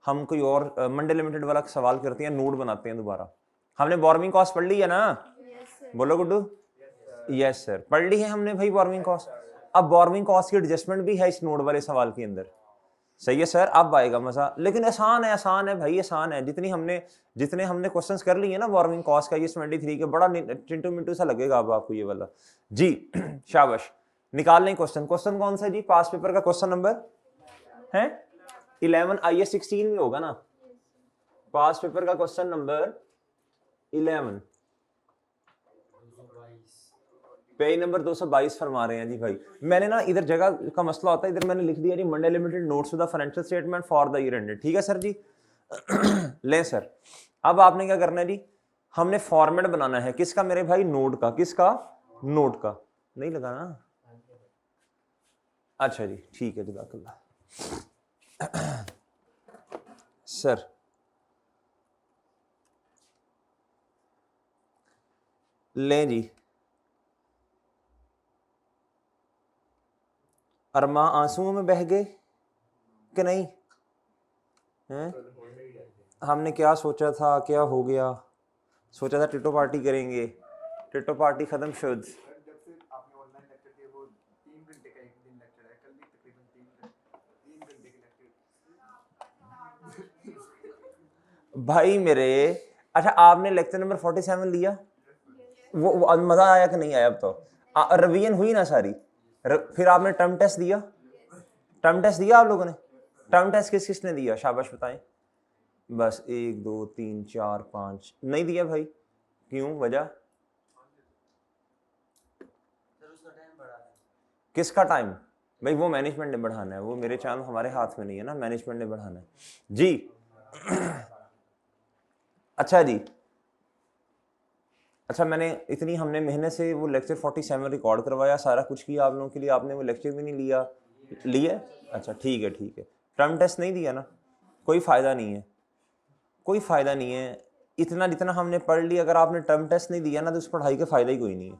हम कोई और मंडे लिमिटेड वाला सवाल करते हैं, नोट बनाते हैं दोबारा। हमने बोरोइंग कॉस्ट पढ़ ली है ना? बोलो गुड्डू। यस सर, पढ़ ली है हमने भाई बोरोइंग कॉस्ट। अब बोरोइंग कॉस्ट की एडजस्टमेंट भी है इस नोट वाले सवाल के अंदर। सही है सर, अब आएगा मजा। लेकिन आसान है भाई, आसान है। जितने हमने क्वेश्चंस कर लिए ना बोरोइंग कॉस्ट का, ये 23 के, बड़ा चिंटू मिंटू सा लगेगा अब आपको ये वाला जी। शाबाश, निकाल लें क्वेश्चन। क्वेश्चन कौन सा जी? पास पेपर का क्वेश्चन नंबर है 11, IS 16 में होगा ना? पास पेपर का क्वेश्चन नंबर 11, पेज नंबर 222 फरमा रहे हैं जी भाई। मैंने ना इधर जगह का मसला होता है, इधर मैंने लिख दिया जी Monday limited notes to the financial statement for the year ended. ठीक है सर जी। ले सर, अब आपने क्या करना है जी? हमने फॉर्मेट बनाना है किसका मेरे भाई? नोट का। किसका? नोट का। नहीं लगाना? अच्छा जी, ठीक है, जज़ाकल्लाह। सर लें जी, अरमा आंसुओं में बह गए कि नहीं? हैं? हमने क्या सोचा था, क्या हो गया? सोचा था टिटो पार्टी करेंगे, टिटो पार्टी खत्म शुद्ध। भाई मेरे, अच्छा आपने लेक्चर नंबर 47 लिया? वो मजा आया कि नहीं आया? अब तो रिवीजन हुई ना सारी? फिर आपने टर्म टेस्ट दिया? टर्म टेस्ट दिया आप लोगों ने? टर्म टेस्ट किस किसने दिया? शाबाश बताएं। बस 1 2 3 4 5 नहीं दिया भाई। क्यों? वजह? किसका टाइम? भाई वो मैनेजमेंट ने बढ़ाना है, वो मेरे चांद हमारे हाथ में नहीं है ना, मैनेजमेंट ने बढ़ाना है जी। अच्छा जी, अच्छा मैंने इतनी हमने मेहनत से वो लेक्चर 47 रिकॉर्ड करवाया, सारा कुछ किया आप लोगों के लिए, आपने वो लेक्चर भी नहीं लिया? लिया? अच्छा ठीक है ठीक है। टर्म टेस्ट नहीं दिया ना? कोई फ़ायदा नहीं है, कोई फ़ायदा नहीं है। इतना जितना हमने पढ़ लिया, अगर आपने टर्म टेस्ट नहीं दिया ना तो उस पढ़ाई का फ़ायदा ही कोई नहीं है।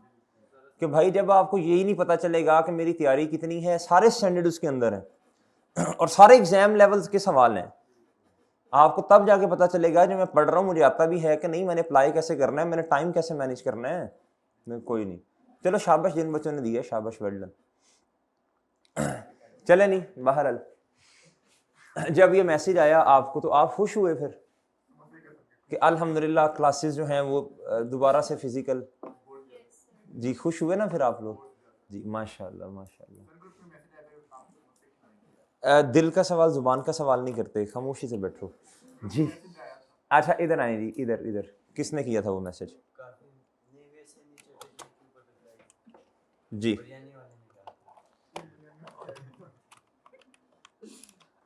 कि भाई जब आपको यही नहीं पता चलेगा कि मेरी तैयारी कितनी है, सारे स्टैंडर्ड उसके अंदर हैं और सारे एग्जाम लेवल्स के सवाल हैं, आपको तब जाके पता चलेगा जो मैं पढ़ रहा हूँ मुझे आता भी है कि नहीं, मैंने अप्लाई कैसे करना है, मैंने टाइम कैसे मैनेज करना है। कोई नहीं, चलो शाबाश जिन बच्चों ने दिया, शाबाश, वेल डन। चले नहीं, बहरहाल जब ये मैसेज आया आपको तो आप खुश हुए फिर कि अल्हम्दुलिल्लाह क्लासेस जो हैं वो दोबारा से फिजिकल? जी खुश हुए ना फिर आप लोग? जी माशाल्लाह माशाल्लाह। दिल का सवाल जुबान का सवाल नहीं करते, खामोशी से बैठो जी। अच्छा इधर आए जी, इधर इधर किसने किया था वो मैसेज? जी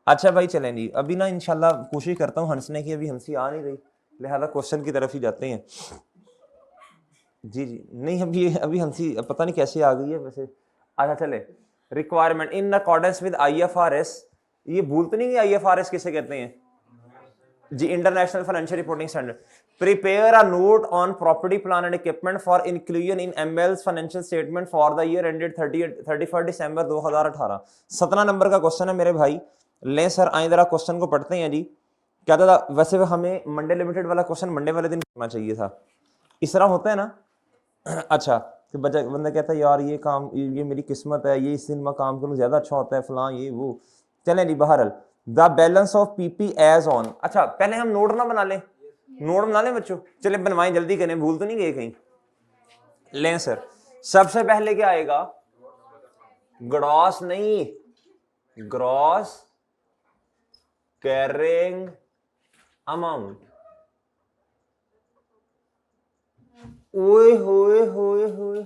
अच्छा भाई चलें जी, अभी ना इंशाल्लाह कोशिश करता हूँ हंसने की, अभी हंसी आ नहीं रही, लिहाजा क्वेश्चन की तरफ ही जाते हैं। जी जी नहीं, अभी हंसी पता नहीं कैसे आ गई है वैसे। अच्छा चले, requirement in accordance with IFRS, ये भूल तो नहीं गई IFRS किसे कहते हैं जी? International financial reporting standard. Prepare a note on property plan and equipment for inclusion in ML's financial statement for the year ended 31 December 2018। 17 नंबर का क्वेश्चन है मेरे भाई। लें सर, आए जरा क्वेश्चन को पढ़ते हैं जी। क्या था वैसे हमें मंडे लिमिटेड वाला क्वेश्चन मंडे वाले दिन करना चाहिए था, इस तरह होता है ना? अच्छा, कि बंदा कहता है यार ये काम, ये मेरी किस्मत है, ये इस दिन मैं काम करूँ ज़्यादा अच्छा होता है, फलां ये वो। चलें जी, बहरहाल the balance of PP as on. अच्छा पहले हम नोट ना बना लें? नोट बना लें बच्चों? चले बनवाएं, जल्दी करें, भूल तो नहीं गए कहीं? लें सर, सबसे पहले क्या आएगा? ग्रॉस नहीं, ग्रॉस कैरिंग अमाउंट। ओए होए होए होए,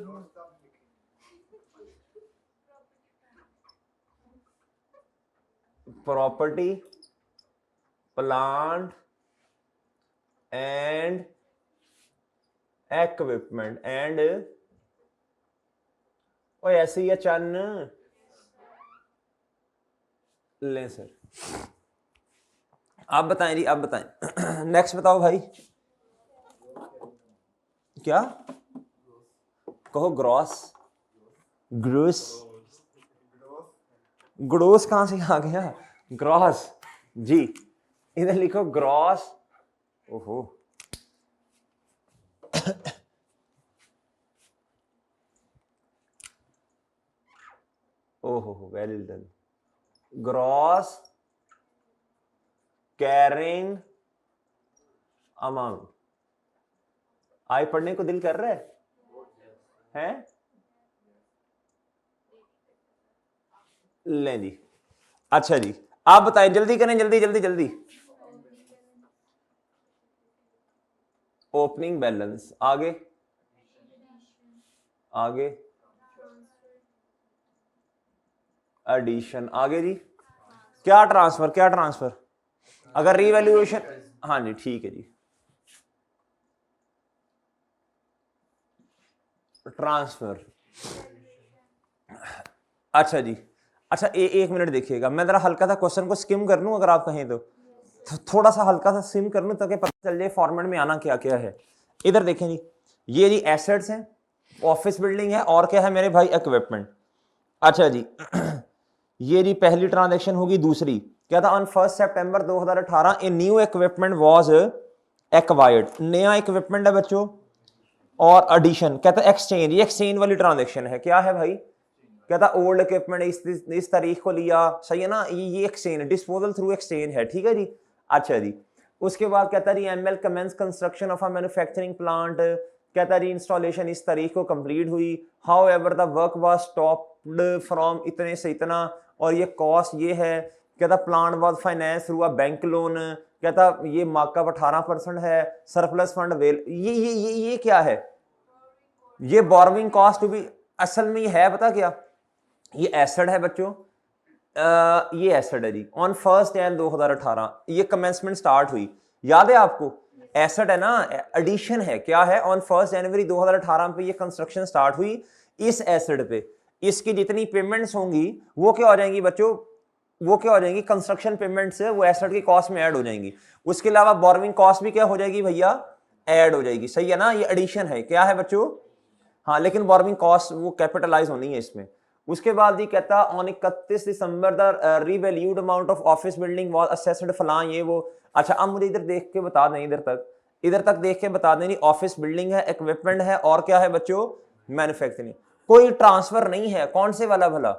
property plant and equipment and, ओ ऐसे ही है चन्न। लें सर, आप बताएं जी, आप बताएं। नेक्स्ट बताओ भाई, क्या कहो? ग्रॉस, ग्रोस, ग्रोस कहां से आ गया? ग्रॉस जी। इधर लिखो ग्रॉस, ओहो ओहो well done, gross carrying amount. आई पढ़ने को दिल कर रहा है? लें जी, अच्छा जी आप बताएं, जल्दी करें, जल्दी जल्दी जल्दी। ओपनिंग बैलेंस, आगे आगे एडिशन, आगे जी क्या ट्रांसफर, क्या ट्रांसफर, अगर रीवैल्यूएशन, हाँ जी ठीक है जी, ट्रांसफर। अच्छा जी, अच्छा एक मिनट देखिएगा, मैं जरा हल्का सा क्वेश्चन को स्किम कर लूं, अगर आप कहें तो थोड़ा सा हल्का सा स्किम कर लूं ताकि पता चल जाए फॉर्मेट में आना क्या क्या है। इधर देखें जी, ये जी एसेट्स हैं, ऑफिस बिल्डिंग है, और क्या है मेरे भाई, इक्विपमेंट। अच्छा जी ये जी पहली ट्रांजैक्शन होगी, दूसरी क्या था, on 1 September 2018 a new equipment was acquired, नया इक्विपमेंट है बच्चों, और एडिशन कहता है एक्सचेंज, ये एक्सचेंज वाली ट्रांजैक्शन है, क्या है भाई, कहता ओल्ड इक्विपमेंट इस तारीख को लिया, सही है ना, ये एक्सचेंज, डिस्पोजल थ्रू एक्सचेंज है, ठीक है जी। अच्छा जी, उसके बाद कहता है ML commences construction of a manufacturing plant, कहता है इंस्टॉलेशन इस तारीख को कंप्लीट हुई, however the work was stopped from इतने से इतना, और ये कॉस्ट ये है, कहता plant was finance through a bank loan, कहता ये मार्कअप 18% है, सरप्लस फंड वेल, ये क्या है, ये बोरोइंग कॉस्ट भी असल में है, पता क्या, ये एसेट है बच्चों, ये एसेट है जी, ऑन 1 जनवरी 2018 ये कमेंसमेंट स्टार्ट हुई, याद है आपको, एसेट है ना, एडिशन है, क्या है, ऑन 1 जनवरी 2018 पे ये कंस्ट्रक्शन स्टार्ट हुई, इस एसेट पे इसकी जितनी पेमेंट्स होंगी वो क्या हो जाएंगी बच्चों, वो क्या हो जाएंगी, कंस्ट्रक्शन पेमेंट्स वो एसेट की कॉस्ट में ऐड हो जाएंगी, उसके अलावा बोरोइंग कॉस्ट भी क्या हो जाएगी भैया, ऐड हो जाएगी, सही है ना, ये एडिशन है, क्या है बच्चों, हाँ, लेकिन बोरोइंग कॉस्ट वो कैपिटलाइज होनी है इसमें। उसके बाद ही कहता on 31 December the revalued amount of office building was assessed फलां ये वो। अच्छा अब मुझे इधर देख के बता दें, इधर तक देख के बता दें, ऑफिस बिल्डिंग है, इक्विपमेंट है, और क्या है बच्चों, मैन्युफैक्चरिंग, कोई ट्रांसफर नहीं है, कौन से वाला भला,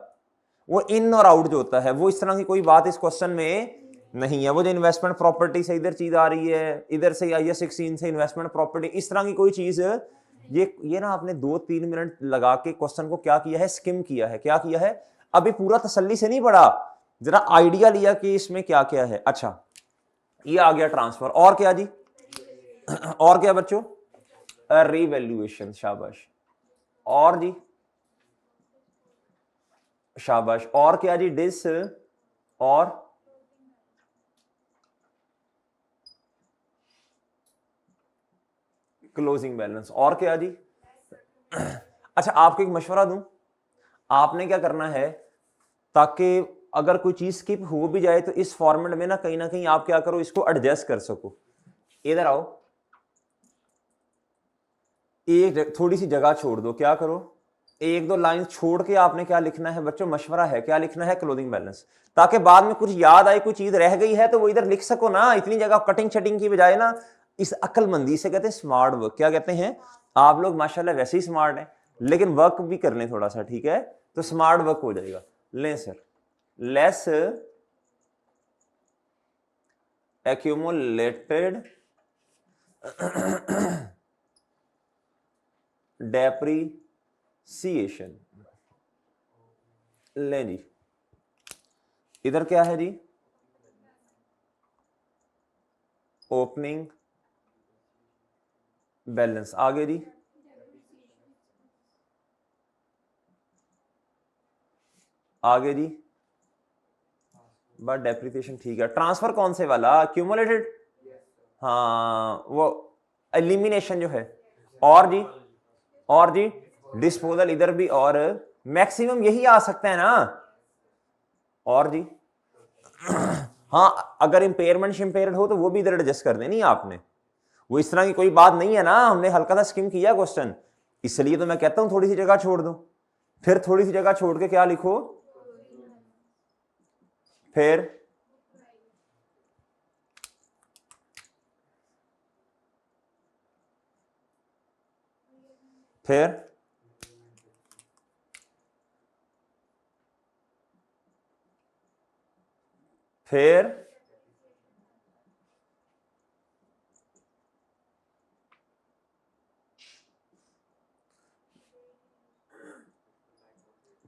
वो इन और आउट जो होता है, वो इस तरह की कोई बात इस क्वेश्चन में नहीं है, वो जो इन्वेस्टमेंट प्रॉपर्टी से इधर चीज आ रही है, इधर से IAS 16 से इन्वेस्टमेंट प्रॉपर्टी, इस तरह की कोई चीज, ये ना आपने 2-3 मिनट लगा के क्वेश्चन को क्या किया है, स्किम किया है, क्या किया है, अभी पूरा तसल्ली से नहीं पढ़ा, जरा आइडिया लिया कि इसमें क्या क्या है। अच्छा ये आ गया ट्रांसफर, और क्या जी, और क्या बच्चों, रीवैल्यूएशन, शाबाश, और जी शाबाश, और क्या जी, डिस, और क्लोजिंग बैलेंस, और क्या जी। अच्छा आपको एक मशवरा दूं, आपने क्या करना है, ताकि अगर कोई चीज स्किप हो भी जाए तो इस फॉर्मेट में ना कहीं आप क्या करो, इसको एडजस्ट कर सको, इधर आओ, एक थोड़ी सी जगह छोड़ दो, क्या करो, 1-2 लाइन छोड़ के आपने क्या लिखना है बच्चों, मशवरा है, क्या लिखना है, क्लोजिंग बैलेंस, ताकि बाद में कुछ याद आए, कोई चीज रह गई है तो वो इधर लिख सको ना, इतनी जगह कटिंग शटिंग की बजाय ना, इस अक्लमंदी से कहते हैं स्मार्ट वर्क, क्या कहते हैं, आप लोग माशाल्लाह वैसे ही स्मार्ट हैं, लेकिन वर्क भी कर लें थोड़ा सा, ठीक है, तो स्मार्ट वर्क हो जाएगा। लें सर, लेस accumulated डेप्रीसिएशन, ले जी, इधर क्या है जी, ओपनिंग बैलेंस, आगे जी, आगे जी, बट डेप्रिसिएशन ठीक है, ट्रांसफर कौन से वाला, क्यूमुलेटेड, हाँ वो एलिमिनेशन जो है, और जी डिस्पोजल इधर भी, और मैक्सिमम यही आ सकता है ना, और जी हाँ अगर इंपेयरमेंट शिम्पेयर्ड हो तो वो भी इधर एडजस्ट कर देनी आपने, वो इस तरह की कोई बात नहीं है ना, हमने हल्का सा स्किम किया क्वेश्चन, इसलिए तो मैं कहता हूं थोड़ी सी जगह छोड़ दो, फिर थोड़ी सी जगह छोड़ के क्या लिखो, फिर फिर फिर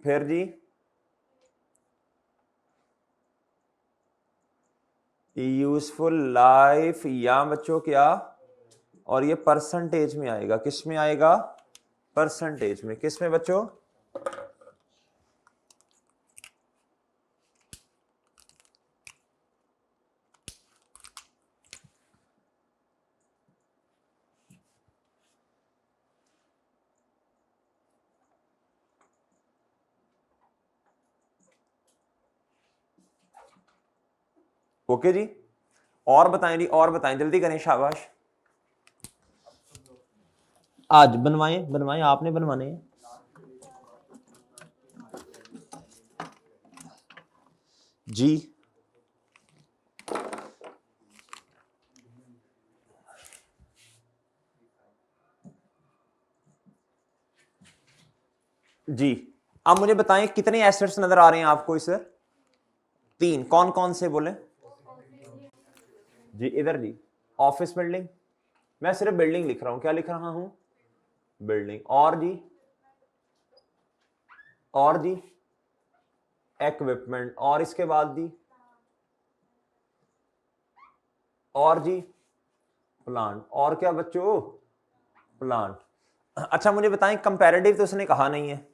फिर जी यूजफुल लाइफ या बच्चों क्या, और ये परसेंटेज में आएगा, किस में आएगा, परसेंटेज में, किस में बच्चों, ओके जी। और बताएं जी, और बताएं, जल्दी करें, शाबाश। आज बनवाएं बनवाएं, आपने बनवाने हैं जी। जी अब मुझे बताएं कितने एसेट्स नजर आ रहे हैं आपको इस, 3, कौन कौन से बोले जी, इधर जी, ऑफिस बिल्डिंग, मैं सिर्फ बिल्डिंग लिख रहा हूं, क्या लिख रहा हूं, बिल्डिंग, और जी, और जी इक्विपमेंट, और इसके बाद जी, और जी प्लांट, और क्या बच्चों, प्लांट। अच्छा मुझे बताएं, कंपैरेटिव तो उसने कहा नहीं है,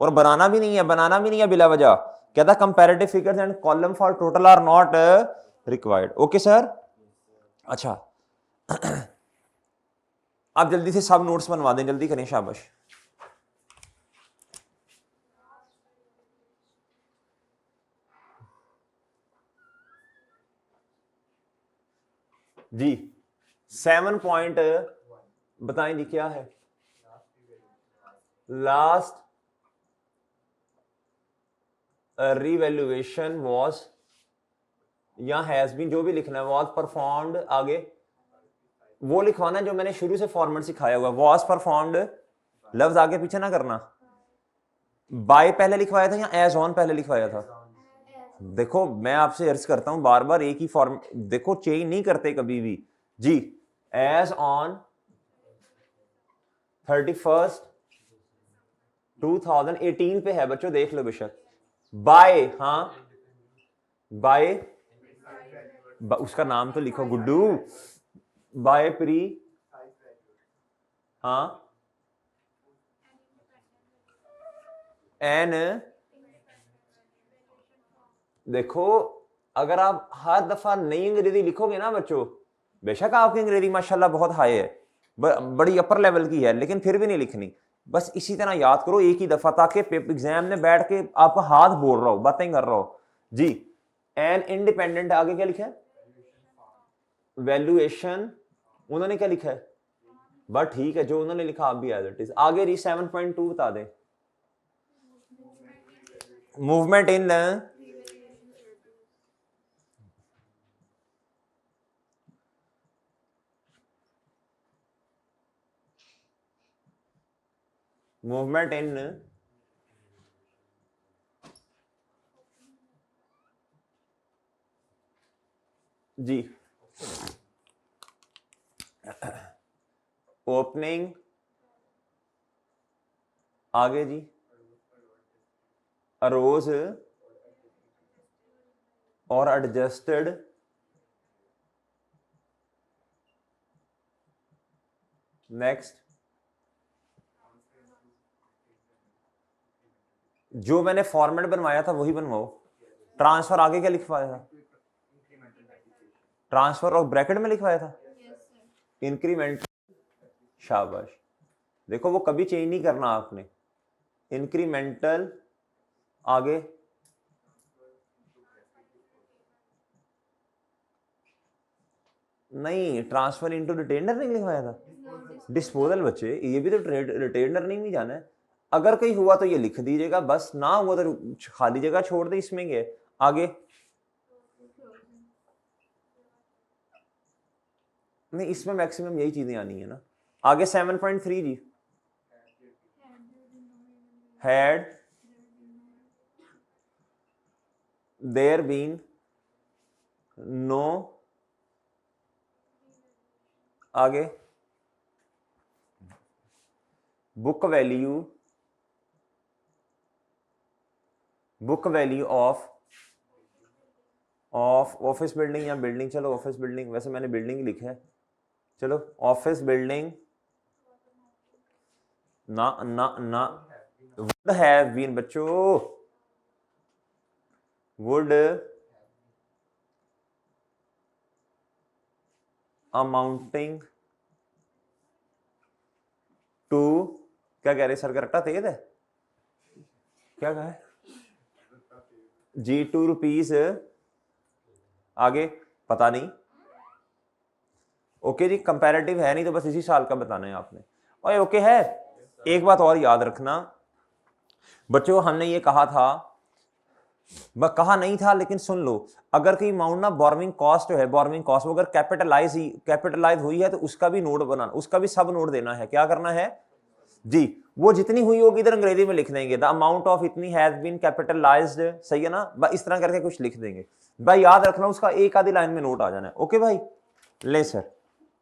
और बनाना भी नहीं है, बनाना भी नहीं है बिला वजह, कहता comparative figures and column for total are not required. Okay sir. अच्छा आप जल्दी से सब नोट्स बनवा दें, जल्दी करें, शाबाश। जी 7 पॉइंट बताएं जी, क्या है, लास्ट रिवैल्यूएशन वाज या हैज बीन, जो भी लिखना है, वाज परफॉर्म्ड, आगे वो लिखवाना जो मैंने शुरू से फॉर्मेट सिखाया हुआ, वाज परफॉर्म्ड, लफ्ज आगे पीछे ना करना, बाय पहले लिखवाया था या एज ऑन पहले लिखवाया था, देखो मैं आपसे अर्ज करता हूं बार बार एक ही फॉर्म, देखो चेंज नहीं करते कभी भी जी। एज ऑन 31st 2018 पे है बच्चों, देख लो बेशक, बाय, हाँ बाय, उसका नाम तो लिखो गुड्डू, बाय प्री, हाँ एन, देखो अगर आप हर दफा नई अंग्रेजी लिखोगे ना बच्चों, बेशक आपकी अंग्रेजी माशाल्लाह बहुत हाई है, बड़ी अपर लेवल की है, लेकिन फिर भी नहीं लिखनी, बस इसी तरह याद करो एक ही दफा, ताकि एग्जाम में बैठ के आपका हाथ बोल रहा हो, बातें कर रहा हो जी। एन इंडिपेंडेंट, आगे क्या लिखा है, वैल्यूएशन, उन्होंने क्या लिखा है, बट ठीक है जो उन्होंने लिखा आप भी एज इट इज, आगे जी 7.2 बता दें, मूवमेंट इन, मूवमेंट इन जी, ओपनिंग, आगे जी अरोज और एडजस्टेड, नेक्स्ट जो मैंने फॉर्मेट बनवाया था वही बनवाओ, ट्रांसफर आगे क्या लिखवाया था, ट्रांसफर और ब्रैकेट में लिखवाया था, इंक्रीमेंट, शाबाश, देखो वो कभी चेंज नहीं करना आपने, इंक्रीमेंटल, आगे नहीं, ट्रांसफर इनटू रिटेन अर्निंग लिखवाया था, डिस्पोजल बच्चे, ये भी तो रिटेन अर्निंग में जाना है, अगर कहीं हुआ तो ये लिख दीजिएगा, बस ना हुआ तो खाली जगह छोड़ दे, इसमें क्या है, आगे नहीं, इसमें मैक्सिमम यही चीजें आनी है ना, आगे 7.3 जी, हैड देयर बीन नो, आगे book value of office building या बिल्डिंग, चलो ऑफिस बिल्डिंग, वैसे मैंने बिल्डिंग लिखा है, चलो ऑफिस बिल्डिंग ना ना ना वुड हैव बीन, बच्चों वुड अमाउंटिंग टू, क्या कह रहे सर का रट्टा तेज है, क्या कहा है जी, ₹2, आगे पता नहीं, ओके जी, कंपैरेटिव है नहीं तो बस इसी साल का बताना है आपने, और ओके है। एक बात और याद रखना बच्चों, हमने ये कहा था, कहा नहीं था लेकिन सुन लो, अगर कोई अमाउंट ना बोरोइंग कॉस्ट है, बोरोइंग कॉस्ट वो अगर कैपिटलाइज हुई है तो उसका भी नोट बनाना, उसका भी सब नोट देना है, क्या करना है जी, वो जितनी हुई होगी इधर अंग्रेजी में लिख देंगे, द अमाउंट ऑफ इतनी हैज बीन कैपिटलाइज्ड, सही है ना, इस तरह करके कुछ लिख देंगे भाई, याद रखना उसका एक आधी लाइन में नोट आ जाना है, ओके भाई, ले सर।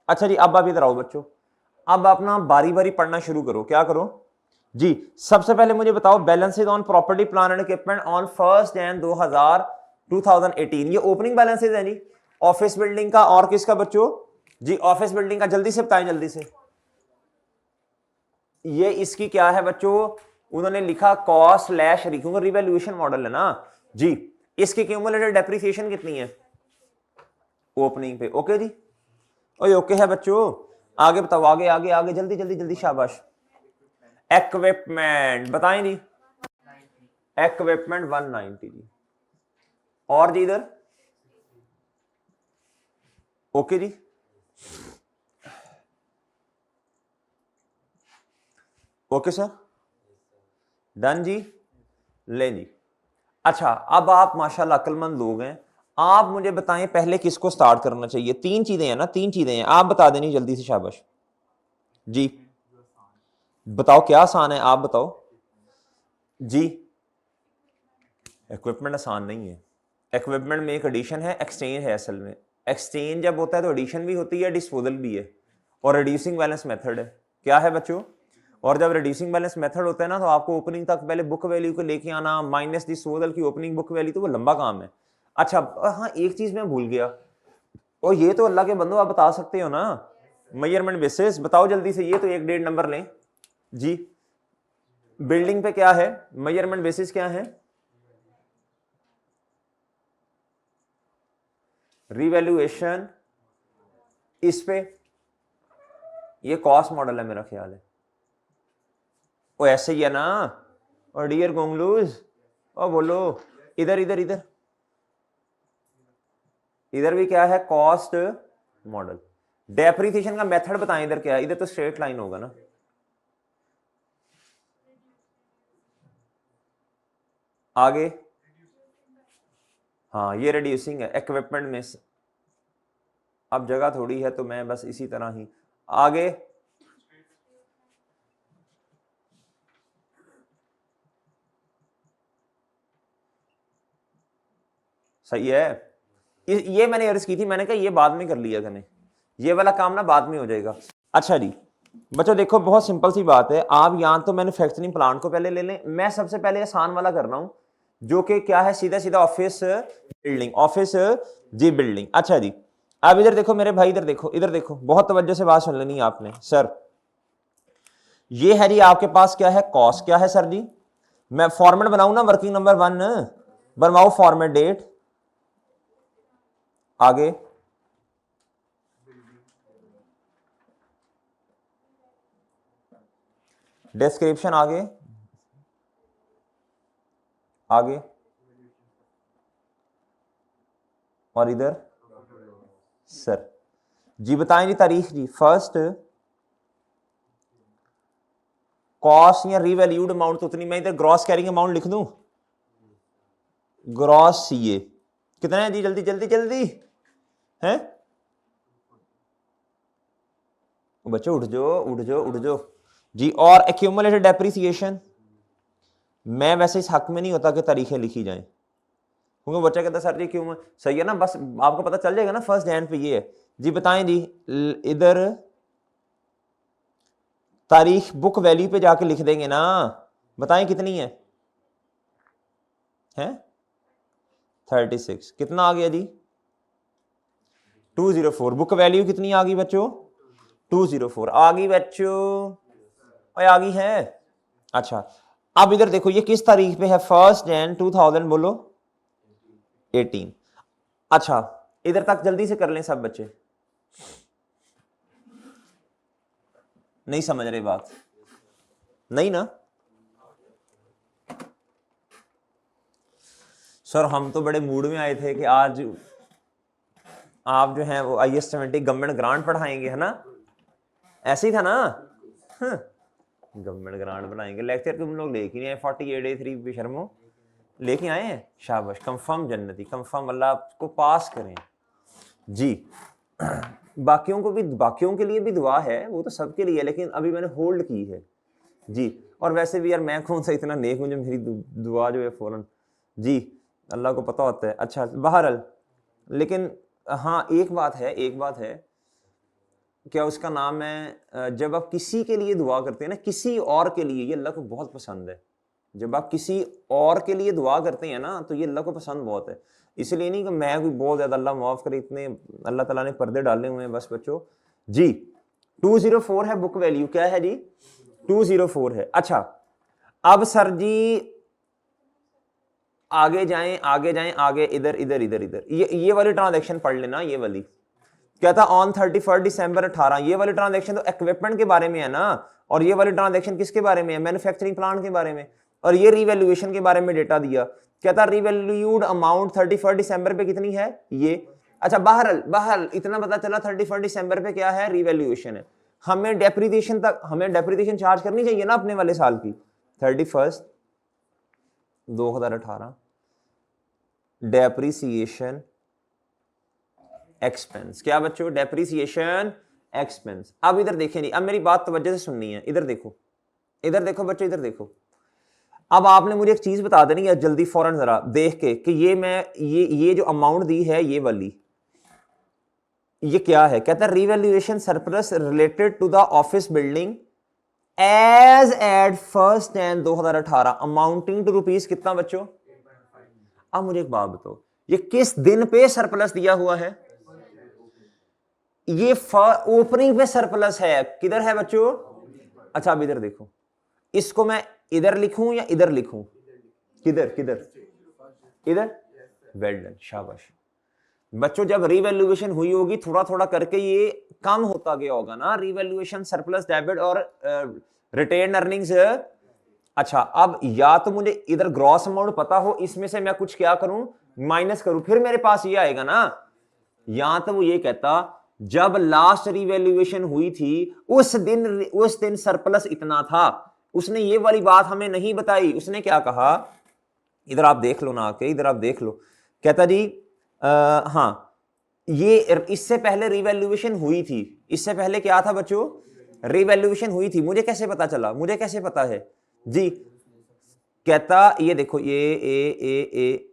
अच्छा जी, अब आप इधर आओ बच्चों, अब अपना बारी बारी पढ़ना शुरू करो, क्या करो जी, सबसे पहले मुझे बताओ balances on property plant and equipment on 1 January 2018, ये ओपनिंग बैलेंसेज है जी, ऑफिस बिल्डिंग का और किसका बच्चों जी, ऑफिस बिल्डिंग का, जल्दी से बताएं जल्दी से, ये इसकी क्या है बच्चों, उन्होंने लिखा कॉस्ट स्लैश क्योंकि रिवैल्यूएशन मॉडल है ना जी, इसकी क्यूमुलेटेड डेप्रिसिएशन कितनी है ओपनिंग पे, ओके जी, ओए ओके है बच्चों, आगे बताओ, आगे आगे आगे, जल्दी जल्दी जल्दी, शाबाश। इक्विपमेंट बताएं जी, इक्विपमेंट 190 जी, और जी इधर, ओके जी, ओके सर, डन जी, ले जी। अच्छा, अब आप माशाल्लाह अक्लमंद लोग हैं, आप मुझे बताएं पहले किसको स्टार्ट करना चाहिए, तीन चीजें हैं ना, तीन चीजें हैं, आप बता देनी जल्दी से, शाबाश जी, बताओ क्या आसान है, आप बताओ जी, इक्विपमेंट आसान नहीं है, इक्विपमेंट में एक एडिशन है, एक्सचेंज है, असल में एक्सचेंज जब होता है तो एडिशन भी होती है, डिस्पोजल भी है, और रिड्यूसिंग बैलेंस मेथड है, क्या है बच्चों, और जब रिड्यूसिंग बैलेंस मेथड होता है ना, तो आपको ओपनिंग तक पहले बुक वैल्यू को लेके आना, माइनस डिस्पोजल की ओपनिंग बुक वैल्यू, तो वो लंबा काम है। अच्छा हाँ, एक चीज मैं भूल गया, और ये तो अल्लाह के बंदो आप बता सकते हो ना, मेजरमेंट बेसिस, बताओ जल्दी से, ये तो 1-1.5 नंबर लें जी, बिल्डिंग पे क्या है मेजरमेंट बेसिस, क्या है रिवैल्यूएशन, इस पे ये कॉस्ट मॉडल है मेरा ख्याल है, वो ऐसे ही है ना, और डियर गोंगलूज, और बोलो इधर इधर इधर, इधर भी क्या है कॉस्ट मॉडल, डेप्रिसिएशन का मेथड बताएं, इधर क्या है, इधर तो स्ट्रेट लाइन होगा ना, आगे हाँ, ये रिड्यूसिंग है इक्विपमेंट में, अब जगह थोड़ी है तो मैं बस इसी तरह ही, आगे सही है, ये मैंने अर्ज की थी, मैंने कहा ये बाद में कर लिया करें, ये वाला काम ना बाद में हो जाएगा। अच्छा जी बच्चों देखो, बहुत सिंपल सी बात है, आप यहां तो मैन्युफैक्चरिंग प्लांट को पहले ले लें, मैं सबसे पहले आसान वाला कर रहा हूं, जो कि क्या है, सीधा सीधा ऑफिस बिल्डिंग, ऑफिस जी बिल्डिंग। अच्छा जी, अब इधर देखो मेरे भाई, इधर देखो, इधर देखो, बहुत तवज्जो से बात सुन लेनी है आपने सर, ये है जी आपके पास क्या है, कॉस्ट, क्या है सर जी, मैं फॉर्मेट बनाऊं ना, वर्किंग नंबर 1 बनवाओ, फॉर्मेट डेट, आगे डिस्क्रिप्शन, आगे आगे, और इधर सर जी, बताएं जी तारीख जी, फर्स्ट कॉस्ट या रीवैल्यूड अमाउंट, तो उतनी, मैं इधर ग्रॉस कैरिंग अमाउंट लिख दूं, ग्रॉस सीए कितना है जी, जल्दी जल्दी जल्दी हैं बच्चों, उठ जाओ उठ जाओ उठ जाओ जी, और एक्यूमुलेटेड डेप्रिसिएशन मैं वैसे इस हक में नहीं होता कि तारीखें लिखी जाएं, क्योंकि बच्चा कहता सर जी क्यों, सही है ना, बस आपको पता चल जाएगा ना फर्स्ट जैन पे ये है जी। बताएं जी, इधर तारीख बुक वैल्यू पे जाके लिख देंगे ना, बताएं कितनी है 36, कितना आ गया जी 204। बुक वैल्यू कितनी आ गई बच्चों 204 आ गई बच्चों, आ गई है। अच्छा अब इधर देखो ये किस तारीख पे है, 1 जैन 2000 बोलो 18। अच्छा इधर तक जल्दी से कर लें सब बच्चे, नहीं समझ रहे बात, नहीं ना सर, हम तो बड़े मूड में आए थे कि आज आप जो हैं वो IS 70 गवर्नमेंट ग्रांट पढ़ाएंगे, है ना, ऐसे ही था ना। गवर्नमेंट ग्रांट बनाएंगे, लेक्चर तुम लोग लेके नहीं आए 48A3 बेशर्मो, लेके आए हैं, शाबाश, कंफर्म जन्नती, कंफर्म, अल्लाह आपको पास करें जी। बाकियों को भी, बाकियों के लिए भी दुआ है, वो तो सबके लिए, लेकिन अभी मैंने होल्ड की है जी। और वैसे भी यार मैं कौन सा इतना नेक हूं जो मेरी दुआ जो है फौरन जी, अल्लाह को पता होता है। अच्छा बहरहाल, लेकिन हाँ एक बात है, क्या उसका नाम है, जब आप किसी के लिए दुआ करते हैं ना, किसी और के लिए, ये अल्लाह को बहुत पसंद है। जब आप किसी और के लिए दुआ करते हैं ना, तो ये अल्लाह को पसंद बहुत है। इसलिए नहीं कि मैं कोई बहुत ज्यादा, अल्लाह माफ करे, इतने अल्लाह ताला ने पर्दे डाले हुए हैं बस बच्चों जी। 204 है बुक वैल्यू, क्या है जी 204 है। अच्छा अब सर जी आगे जाएं, आगे इधर इधर इधर इधर, ये वाली ट्रांजैक्शन पढ़ लेना, ये वाली क्या था, ऑन 31 दिसंबर 18, ये वाली ट्रांजैक्शन तो इक्विपमेंट के बारे में है ना, और ये वाली ट्रांजैक्शन किसके बारे में है, मैन्युफैक्चरिंग प्लांट के बारे में, और ये रिवैल्यूएशन के बारे में डेटा दिया, क्या था, रिवैल्यूड अमाउंट 31 दिसंबर पे कितनी है ये। अच्छा बहरहाल इतना पता चला 31 दिसंबर पे क्या है, रिवैल्यूएशन है। हमें डेप्रिसिएशन चार्ज करनी चाहिए ना अपने वाले साल की, 31 2018 डेप्रिसिएशन एक्सपेंस, क्या बच्चों, डेप्रिसिएशन एक्सपेंस। अब इधर देखें नहीं, अब मेरी बात तवज्जो से सुननी है, इधर देखो बच्चों, इधर देखो। अब आपने मुझे एक चीज बता देनी है जल्दी फौरन जरा देख के कि ये मैं ये जो अमाउंट दी है ये वाली, ये क्या है। कहता है revaluation surplus related to the office building as at 1 January 2018 amounting to rupees कितना बच्चों। अब मुझे एक बात बताओ, ये किस दिन पे सरप्लस दिया हुआ है, ये ओपनिंग पे सरप्लस है, किधर है बच्चों। अच्छा अब इधर देखो, इसको मैं इधर लिखूं या इधर लिखूं, किधर किधर इधर, वेल डन, शाबाश बच्चों। जब रिवैल्यूएशन हुई होगी थोड़ा थोड़ा करके ये कम होता गया होगा ना, रिवैल्यूएशन सरप्लस डेबिट और रिटेन अर्निंग्स। अच्छा अब या तो मुझे इधर ग्रॉस अमाउंट पता हो, इसमें से मैं कुछ क्या करूं, माइनस करूं, फिर मेरे पास ये आएगा ना। यहां तो वो ये कहता जब लास्ट रिवैल्यूएशन हुई थी उस दिन सरप्लस इतना था, उसने ये वाली बात हमें नहीं बताई। उसने क्या कहा, इधर आप देख लो ना आके, इधर आप देख लो, कहता जी हाँ ये इससे पहले रिवैल्यूएशन हुई थी, इससे पहले क्या था बच्चों, रिवैल्यूएशन हुई थी। मुझे कैसे पता चला, मुझे कैसे पता है जी। कहता ये देखो ये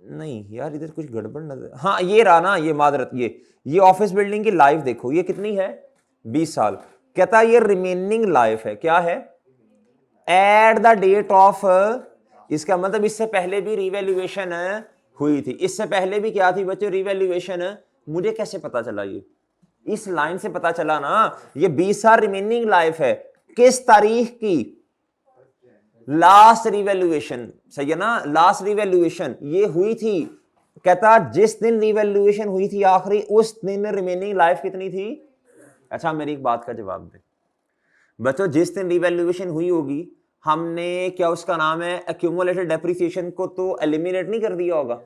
नहीं यार इधर कुछ गड़बड़ नजर, हाँ ये रहा ना, ये मादरत, ये ऑफिस बिल्डिंग की लाइफ देखो, ये कितनी है 20 साल। कहता ये रिमेनिंग लाइफ है, क्या है, एट द डेट ऑफ, इसका मतलब इससे पहले भी रिवैल्यूएशन हुई थी, इससे पहले भी क्या थी बच्चों, रिवैल्यूएशन। मुझे कैसे पता चला, ये इस लाइन से पता चला ना, ये 20 साल रिमेनिंग लाइफ है, किस तारीख की, लास्ट रिवैल्यूएशन, सही है ना, लास्ट रिवैल्यूएशन ये हुई थी। कहता जिस दिन रिवैल्यूएशन हुई थी आखिरी, उस दिन रिमेनिंग लाइफ कितनी थी। अच्छा मेरी एक बात का जवाब दे बच्चों, जिस दिन रिवैल्यूएशन हुई होगी हमने क्या उसका नाम है एक्यूमुलेटेड डेप्रिसिएशन को तो एलिमिनेट नहीं कर दिया होगा।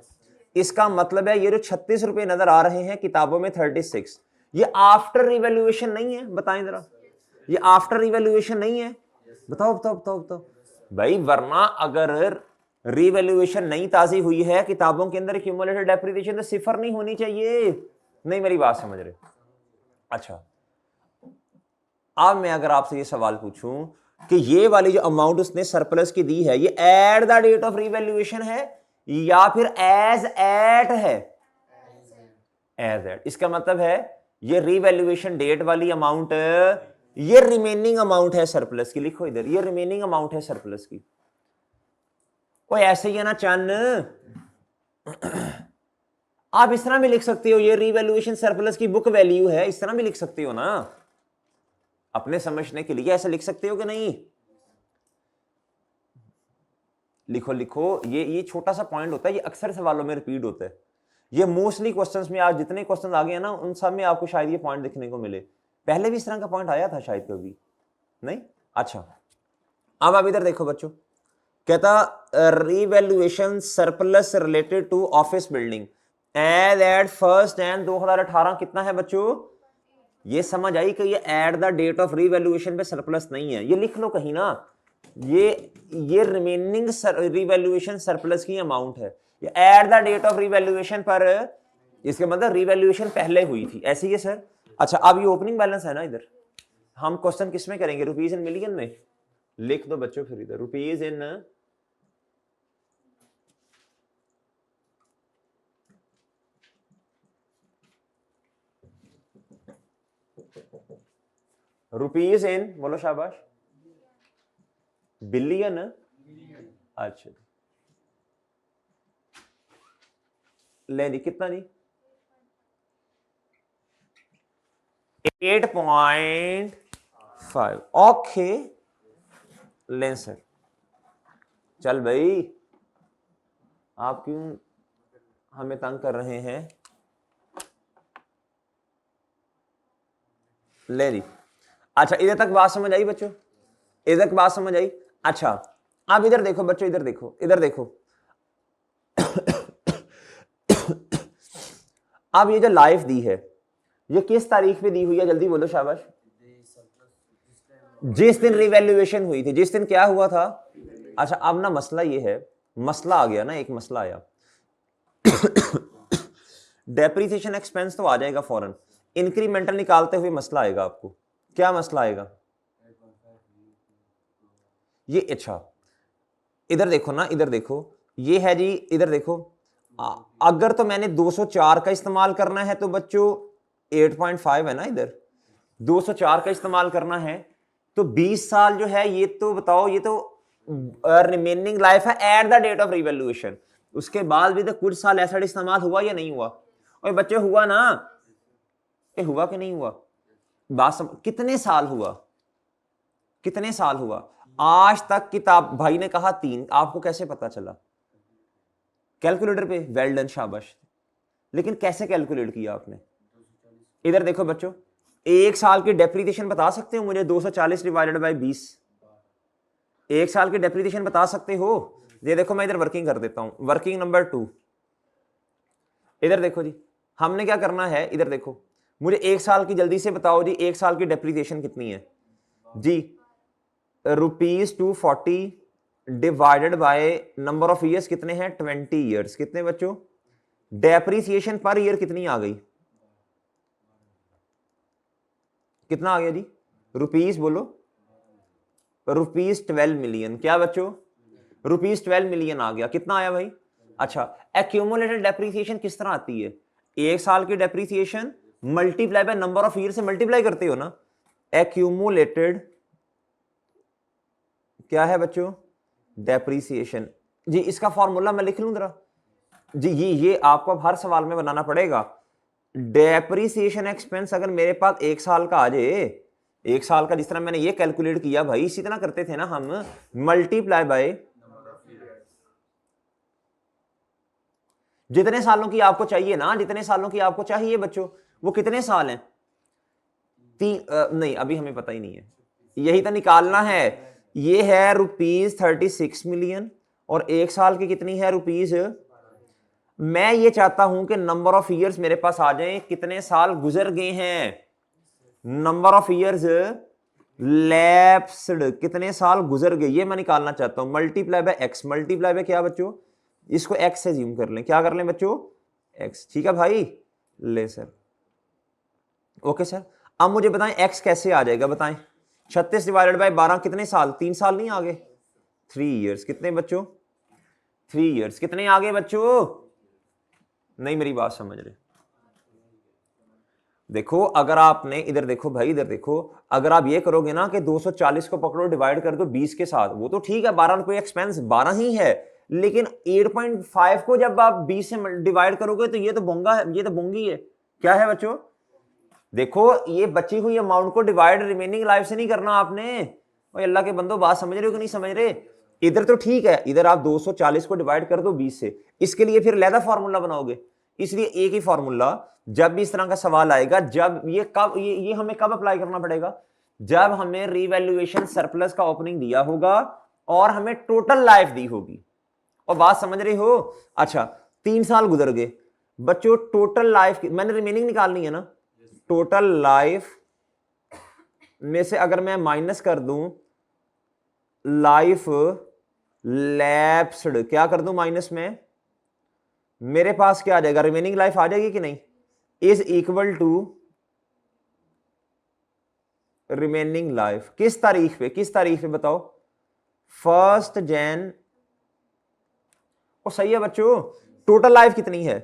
इसका मतलब है ये जो 36 रुपए नजर आ रहे हैं किताबों में 36, ये आफ्टर रिवैल्यूएशन नहीं है, बताएं जरा, ये आफ्टर रिवैल्यूएशन नहीं है, बताओ बताओ बताओ बताओ भाई, वरना अगर रिवैल्यूएशन नहीं ताजी हुई है किताबों के अंदर एक्यूमुलेटेड डेप्रिसिएशन तो सिफर नहीं होनी चाहिए। नहीं मेरी बात समझ रहे। अच्छा अब मैं अगर आपसे ये सवाल पूछूं कि ये वाली जो अमाउंट उसने सरप्लस की दी है ये at the date of revaluation है या फिर एज एट है, एज एट। इसका मतलब है ये रीवैल्यूएशन डेट वाली अमाउंट ये रिमेनिंग अमाउंट है सरप्लस की, लिखो इधर ये रिमेनिंग अमाउंट है सरप्लस की। कोई ऐसे ही है ना चन्न, आप इस तरह भी लिख सकते हो ये रीवैल्यूएशन सरप्लस की बुक वैल्यू है, इस तरह भी लिख सकते हो ना, अपने समझने के लिए ऐसे लिख सकते हो कि नहीं? लिखो लिखो, ये छोटा सा पॉइंट होता है, ये अक्सर सवालों में रिपीट होता है, ये मोस्टली क्वेश्चंस में आज जितने क्वेश्चन आ गए हैं ना उन सब में आपको शायद ये पॉइंट देखने को मिले। पहले भी इस तरह का पॉइंट आया था शायद कभी नहीं। अच्छा अब आप इधर देखो बच्चों, कहता revaluation surplus related to office building as at first and 2018 कितना है बच्चों? ये समझ आई कि ये at the date of revaluation पे सरप्लस नहीं है, ये लिख लो कहीं ना, ये रिमेनिंग रीवैल्यूएशन सरप्लस की अमाउंट है, ये at the date of revaluation पर, इसके मतलब रीवैल्यूएशन पहले हुई थी, ऐसे ही है सर। अच्छा अब ये ओपनिंग बैलेंस है ना, इधर हम क्वेश्चन किस में करेंगे? रुपीज इन मिलियन में लिख दो बच्चों, फिर इधर रुपीज इन रुपीज इन, बोलो शाबाश, बिलियन। अच्छा ले जी कितना जी? 8.5। ओके लें सर, चल भाई आप क्यों हमें तंग कर रहे हैं? ले जी अच्छा इधर तक बात समझ आई बच्चों, इधर तक बात समझ आई? अच्छा अब इधर देखो बच्चों, इधर देखो, इधर देखो अब ये जो लाइफ दी है ये किस तारीख पे दी हुई है? जल्दी बोलो शाबाश। जिस दिन रिवैल्यूएशन हुई थी, जिस दिन क्या हुआ था? अच्छा अब ना मसला ये है, मसला आ गया ना, एक मसला आया डेप्रिसिएशन एक्सपेंस तो आ जाएगा फौरन, इंक्रीमेंटल निकालते हुए मसला आएगा आपको। क्या मसला आएगा? ये अच्छा इधर देखो ना, इधर देखो ये है जी, इधर देखो अगर तो मैंने 204 का इस्तेमाल करना है तो बच्चों 8.5 है ना, इधर 204 का इस्तेमाल करना है तो 20 साल जो है ये तो बताओ, ये तो रिमेनिंग लाइफ है at the date of revaluation, उसके बाद भी तो कुछ साल ऐसा इस्तेमाल हुआ या नहीं हुआ? और बच्चे हुआ ना, ये हुआ कि नहीं हुआ? बात कितने साल हुआ, कितने साल हुआ? आज तक किताब भाई ने कहा 3, आपको कैसे पता चला? कैलकुलेटर पे, वेल डन शाबाश। लेकिन कैसे कैलकुलेट किया आपने? इधर देखो बच्चों, एक साल की डेप्रिसिएशन बता सकते हो मुझे? 240 डिवाइडेड बाय 20, एक साल की डेप्रिसिएशन बता सकते हो? ये देखो मैं इधर वर्किंग कर देता हूं, वर्किंग नंबर 2। इधर देखो जी हमने क्या करना है, इधर देखो मुझे एक साल की जल्दी से बताओ जी, एक साल की डेप्रिसिएशन कितनी है जी? ₹240 divided by number of years कितने हैं? 20 ईयर्स। कितने बच्चों? डेप्रिसिएशन पर ईयर कितनी आ गई? कितना आ गया जी? रुपीस बोलो, ₹12 मिलियन। क्या बच्चों? ₹12 मिलियन आ गया। कितना आया भाई? अच्छा एक्यूमुलेटेड डेप्रिसिएशन किस तरह आती है? एक साल की depreciation multiply by number of year से मल्टीप्लाई करते हो ना, एक्यूमुलेटेड क्या है बच्चों? डेप्रिसिएशन जी। इसका फॉर्मूला मैं लिख लूं जरा जी, ये आपको अब हर सवाल में बनाना पड़ेगा। डेप्रिसिएशन एक्सपेंस अगर मेरे पास एक साल का आ जाए, एक साल का, जिस तरह मैंने ये कैलकुलेट किया भाई, इसी तरह करते थे ना हम, मल्टीप्लाई बाय जितने सालों की आपको चाहिए ना, जितने सालों की आपको चाहिए बच्चों, वो कितने साल हैं? नहीं अभी हमें पता ही नहीं है, यही तो निकालना है। ये है ₹36 मिलियन और एक साल की कितनी है? रुपीज। मैं ये चाहता हूं कि नंबर ऑफ ईयर्स मेरे पास आ जाए, कितने साल गुजर गए हैं, नंबर ऑफ ईयर्स लैप्स्ड, कितने साल गुजर गए, ये मैं निकालना चाहता हूं। Multiply by x, multiply by क्या बच्चों? इसको एक्स से ज्यूम कर लें, क्या कर लें बच्चों? एक्स। ठीक है भाई, ले सर, ओके सर। अब मुझे बताएं एक्स कैसे आ जाएगा, बताएं 36 डिवाइडेड बाय 12 कितने साल? 3 साल नहीं आगे, 3 इयर्स। कितने बच्चों? 3 इयर्स। कितने आगे बच्चों? नहीं मेरी बात समझ रहे? देखो अगर आपने इधर देखो भाई, इधर देखो, अगर आप ये करोगे ना कि 240 को पकड़ो डिवाइड कर दो 20 के साथ, वो तो ठीक है, 12 कोई एक्सपेंस 12 ही है, लेकिन 8.5 को जब आप 20 से डिवाइड करोगे तो ये तो बोंगा है, ये तो बोंगी है। क्या है बच्चों? देखो ये बची हुई अमाउंट को डिवाइड रिमेनिंग लाइफ से नहीं करना आपने। और अल्लाह के बंदो बात समझ रहे हो कि नहीं समझ रहे? इधर तो ठीक है, इधर आप 240 को डिवाइड कर दो 20 से, इसके लिए फिर अलग फार्मूला बनाओगे। इसलिए एक ही फार्मूला, जब भी इस तरह का सवाल आएगा, जब ये कब ये हमें कब अप्लाई करना पड़ेगा? जब हमें रीवैल्यूएशन सरप्लस का ओपनिंग दिया होगा और हमें टोटल लाइफ दी होगी। और बात समझ रहे हो? अच्छा 3 साल गुजर गए बच्चों, टोटल लाइफ मैंने रिमेनिंग निकालनी है ना, टोटल लाइफ में से अगर मैं माइनस कर दूं लाइफ लैप्स्ड, क्या कर दूं माइनस में, मेरे पास क्या आ जाएगा? रिमेनिंग लाइफ आ जाएगी कि नहीं? Is equal to remaining life किस तारीख पे? किस तारीख पे बताओ? 1 जन। और सही है बच्चों, टोटल लाइफ कितनी है?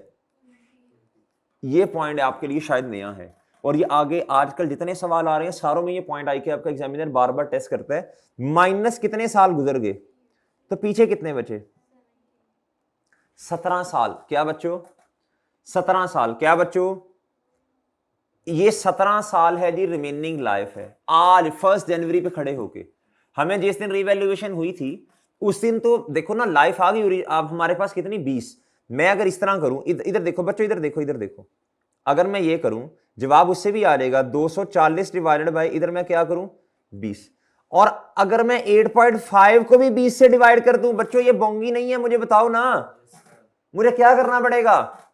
ये पॉइंट आपके लिए शायद नया है, और ये आगे आजकल जितने सवाल आ रहे हैं सारों में ये पॉइंट आई कि आपका एग्जामिनर बार बार टेस्ट करता है। माइनस कितने साल गुजर गए, तो पीछे कितने बचे? 17 साल। क्या बच्चों? 17 साल। क्या बच्चों? ये 17 साल है जी, रिमेनिंग लाइफ है। आज 1 जनवरी पे खड़े होके हमें जिस दिन रिवैल्यूएशन हुई थी उस दिन तो देखो ना लाइफ आ गई। अब हमारे पास कितनी? 20। मैं अगर इस तरह करूं, इधर देखो बच्चों, इधर देखो, इधर देखो, अगर मैं ये करूं जवाब उससे भी आ जाएगा 240 डिवाइडेड बाय, इधर मैं क्या करूं 20। और अगर मैं 8.5 को भी 20 से डिवाइड कर दूं बच्चों, ये बोंगी नहीं है? मुझे बताओ ना, मुझे क्या करना पड़ेगा?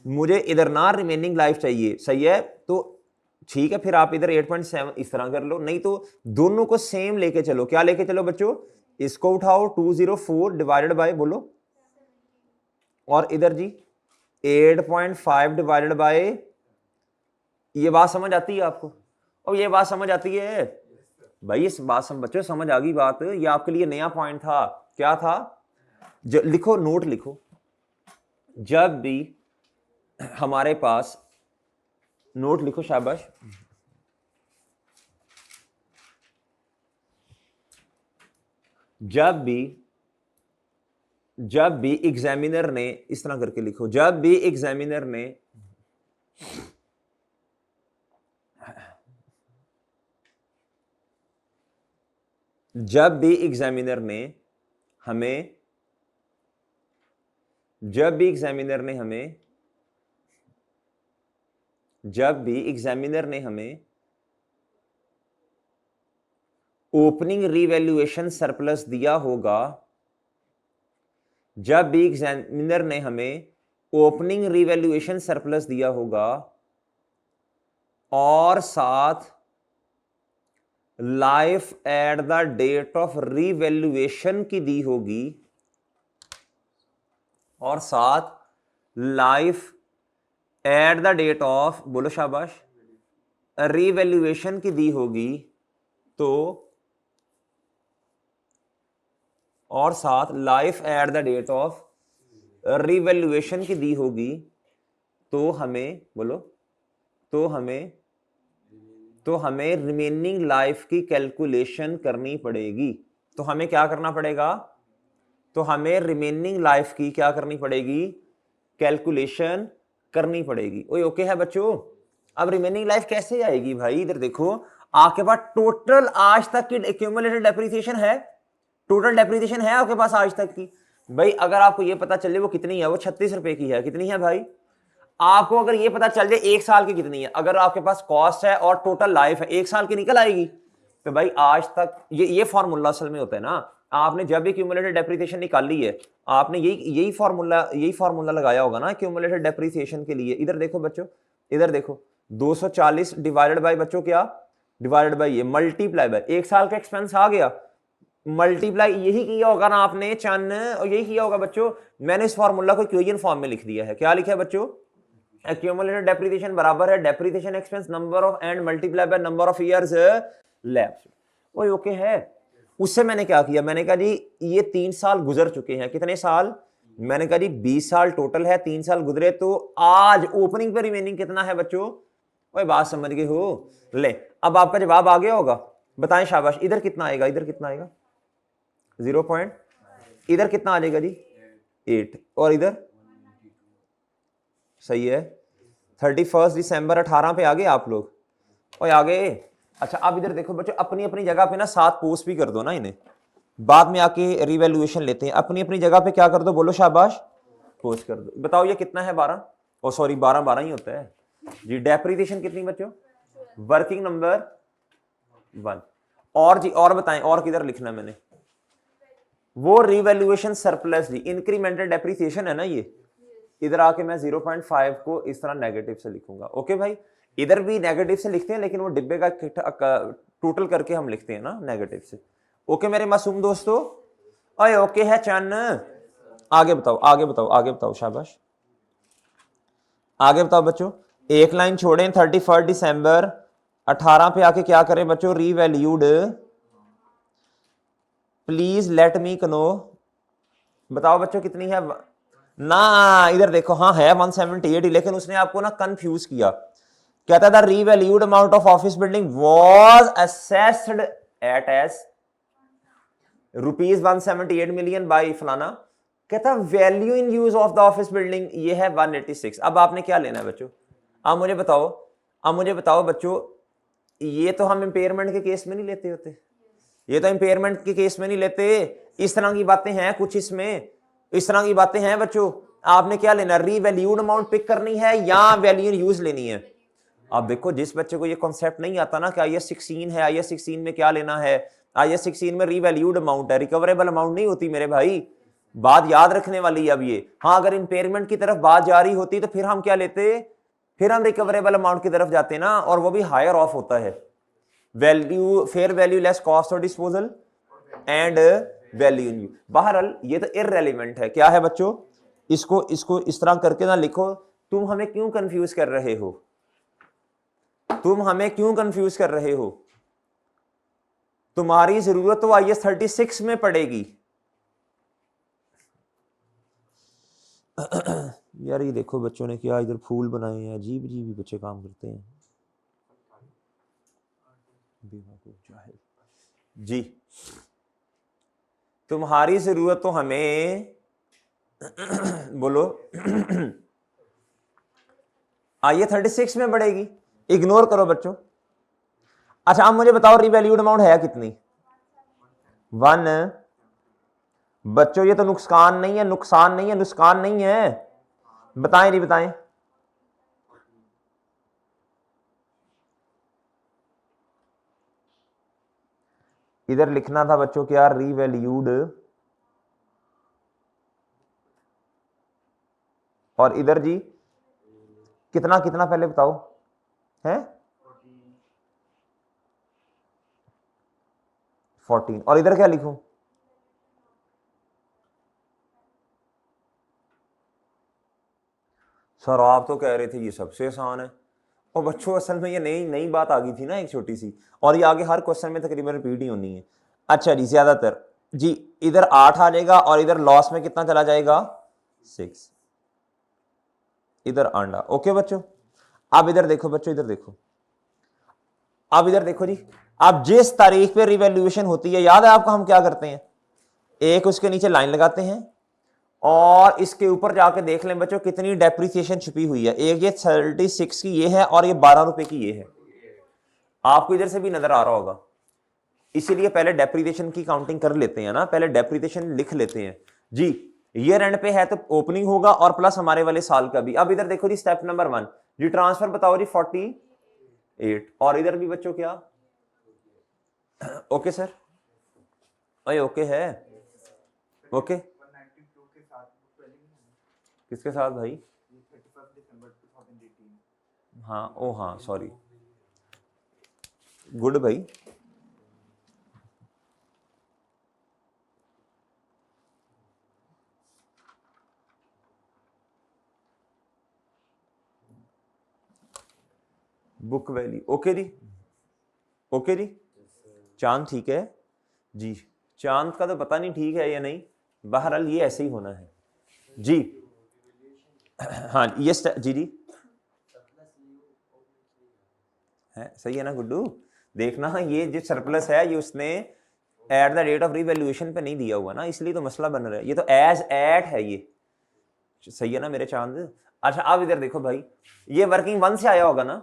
मुझे इधर ना रिमेनिंग लाइफ चाहिए। सही है, तो ठीक है, फिर आप इधर 8.7 इस तरह कर लो, नहीं तो दोनों को सेम लेके चलो। क्या लेके चलो बच्चों? इसको उठाओ 204 डिवाइडेड बाय, बोलो, और इधर जी 8.5 डिवाइडेड बाय। ये बात समझ आती है आपको? और ये बात समझ आती है भाई? इस बात बच्चों समझ आ गई बात? ये आपके लिए नया पॉइंट था। क्या था? लिखो, नोट लिखो, जब भी हमारे पास, नोट लिखो, शाबाश, जब भी एग्जामिनर ने, इस तरह करके लिखो, जब भी एग्जामिनर ने हमें, जब भी एग्जामिनर ने हमें ओपनिंग रिवैल्यूएशन सरप्लस दिया होगा, जब भी एग्जामिनर ने हमें ओपनिंग रिवैल्यूएशन सरप्लस दिया होगा और साथ life at the date of revaluation की दी होगी, और साथ life at the date of, बोलो शाबाश, रिवैल्यूएशन की दी होगी, तो, और साथ life at the date of revaluation की दी होगी, तो हमें, बोलो, तो हमें रिमेनिंग लाइफ की कैलकुलेशन करनी पड़ेगी। तो हमें क्या करना पड़ेगा? तो हमें रिमेनिंग लाइफ की क्या करनी पड़ेगी? कैलकुलेशन करनी पड़ेगी। ओके है बच्चों? अब रिमेनिंग लाइफ कैसे आएगी भाई? इधर देखो, आपके पास टोटल आज तक की एक्यूमुलेटेड डेप्रिसिएशन है, टोटल डेप्रिसिएशन है आपके पास आज तक की। भाई अगर आपको ये पता चले वो कितनी है, वो 36 रुपए की है, कितनी है भाई? आपको अगर ये पता चल जाए 1 साल की कितनी है, अगर आपके पास कॉस्ट है और टोटल लाइफ है 1 साल की निकल आएगी, तो भाई आज तक ये फॉर्मूला असल में होता है ना, आपने जब भी क्यूमुलेटेड डेप्रिसिएशन निकाली है, आपने यही फॉर्मूला लगाया होगा ना क्यूमुलेटेड डेप्रिसिएशन के लिए। इधर देखो बच्चों, इधर देखो, 240 डिवाइडेड बाय बच्चों क्या? डिवाइडेड बाय ये मल्टीप्लाई बाय 1 साल का एक्सपेंस आ गया, मल्टीप्लाई यही किया होगा ना आपने चन, और यही किया होगा बच्चों। मैंने इस फॉर्मूला को इक्वेशन फॉर्म में लिख दिया है। क्या लिखा है बच्चों? एक्यूमुलेटेड डेप्रिसिएशन बराबर है depreciation expense number of and multiply by number of years lapse. ओए ओके है। उससे मैंने क्या किया, मैंने कहा जी ये 3 साल गुजर चुके हैं। कितने साल? मैंने कहा जी 20 साल टोटल है, 3 साल गुजरे, तो आज ओपनिंग पे रिमेनिंग कितना है बच्चों? ओए बात समझ गए हो? ले अब आपका जवाब आ गया होगा, बताएं शाबाश। इधर कितना आएगा, इधर कितना आएगा? 0 पॉइंट, इधर कितना आ जाएगा जी? 8, और इधर सही है 31 दिसंबर 18 पे आ गए आप लोग? और आ गए। अच्छा अब इधर देखो बच्चों, अपनी अपनी जगह पे ना 7 पोस्ट भी कर दो ना इन्हें, बाद में आके रिवैल्यूएशन लेते हैं। अपनी अपनी जगह पे क्या कर दो, बोलो शाबाश, पोस्ट कर दो। बताओ ये कितना है? 12, ओ सॉरी 12 12 ही होता है जी। डेप्रिसिएशन कितनी बच्चों? Working number 1। और जी और बताएं, और किधर लिखना है मैंने? वो रिवैल्यूएशन सरप्लस जी, इंक्रीमेंटल डेप्रिसिएशन है ना ये। इधर आके मैं 0.5 को इस तरह नेगेटिव से लिखूंगा। ओके भाई, इधर भी नेगेटिव से लिखते हैं, लेकिन वो डिब्बे का टोटल करके हम लिखते हैं ना नेगेटिव से। ओके मेरे मासूम दोस्तों, अरे ओके है चन्न? आगे बताओ, आगे बताओ, आगे बताओ, शाबाश आगे बताओ बच्चों। एक लाइन छोड़ें, 31 दिसंबर 18 पे आके क्या करें बच्चों? Revalued, please let me know. बताओ बच्चों कितनी है ना? इधर देखो, हाँ है 178, लेकिन उसने आपको ना कंफ्यूज किया। कहता था revalued amount of office building was assessed at as ₹178 million by फलाना। कहता value in use of the office building ये है 186। अब आपने क्या लेना है बच्चों? अब मुझे बताओ, अब मुझे बताओ बच्चों, ये तो हम इंपेयरमेंट के केस में नहीं लेते होते, ये तो इंपेयरमेंट के केस में नहीं लेते। इस तरह की बातें हैं कुछ इसमें, इस तरह की बातें हैं बच्चों। आपने क्या लेना? रीवैल्यूड अमाउंट पिक करनी है या वैल्यू इन यूज लेनी है? अब देखो जिस बच्चे को ये कॉन्सेप्ट नहीं आता ना कि IS 16 है, IS 16 में क्या लेना है? IS 16 में रीवैल्यूड अमाउंट है, रिकवरेबल अमाउंट नहीं होती मेरे भाई। बात याद रखने वाली है अब ये। हाँ अगर इंपेयरमेंट की तरफ बात जा रही होती तो फिर हम क्या लेते? फिर हम रिकवरेबल अमाउंट की तरफ जाते ना, और वो भी हायर ऑफ होता है। Value, fair value less cost of disposal and value in you. बहरहाल ये तो इररेलेवेंट है। क्या है बच्चों? इसको इसको इस तरह करके ना लिखो। तुम हमें क्यों कंफ्यूज कर रहे हो? तुम हमें क्यों कंफ्यूज कर रहे हो? तुम्हारी जरूरत तो IS 36 में पड़ेगी। यार ये देखो बच्चों ने क्या इधर फूल बनाए हैं, अजीब अजीब बच्चे काम करते हैं। जी तुम्हारी जरूरत तो हमें बोलो IS 36 में बढ़ेगी। इग्नोर करो बच्चों। अच्छा अब मुझे बताओ रिवैल्यूड अमाउंट है कितनी? 1। बच्चों ये तो नुकसान नहीं है, नुकसान नहीं है, नुकसान नहीं है। बताएं नहीं बताएं? इधर लिखना था बच्चों क्या? रीवैल्यूड, और इधर जी कितना कितना पहले बताओ है? 14, और इधर क्या लिखूं? सर आप तो कह रहे थे ये सबसे आसान है। और बच्चों असल में ये नई नई बात आ गई थी ना एक छोटी सी, और ये आगे हर क्वेश्चन में तकरीबन रिपीट ही होनी है। अच्छा जी ज्यादातर जी, इधर 8 आ जाएगा और इधर लॉस में कितना चला जाएगा? 6। इधर आंडा। ओके बच्चों, अब इधर देखो बच्चों, इधर देखो, अब इधर देखो जी। अब जिस तारीख पे रिवैल्यूएशन होती है, याद है आपको हम क्या करते हैं? एक उसके नीचे लाइन लगाते हैं और इसके ऊपर जाके देख लें बच्चों कितनी डेप्रिसिएशन छुपी हुई है। एक ये 36 की ये है और ये 12 रुपए की ये है। आपको इधर से भी नजर आ रहा होगा। इसीलिए पहले डेप्रिसिएशन की काउंटिंग कर लेते हैं ना, पहले डेप्रिसिएशन लिख लेते हैं जी। ईयर एंड पे है तो ओपनिंग होगा और प्लस हमारे वाले साल का भी। अब इधर देखो जी स्टेप नंबर 1 जी, ट्रांसफर बताओ जी 48, और इधर भी बच्चों क्या? ओके सर, अरे ओके है। ओके किसके साथ भाई? हाँ ओ हाँ सॉरी, गुड भाई। बुक वैली, ओके जी, ओके जी। चांद ठीक है जी, चांद का तो पता नहीं ठीक है या नहीं, बहरहाल ये ऐसे ही होना है जी। हाँ ये जी जी है, सही है ना गुड्डू। देखना ये जो सरप्लस है ये उसने at the rate of revaluation पे नहीं दिया हुआ ना, इसलिए तो मसला बन रहा है। ये तो एज एट है ये, सही है ना मेरे चांद। अच्छा अब इधर देखो भाई, ये वर्किंग वन से आया होगा ना,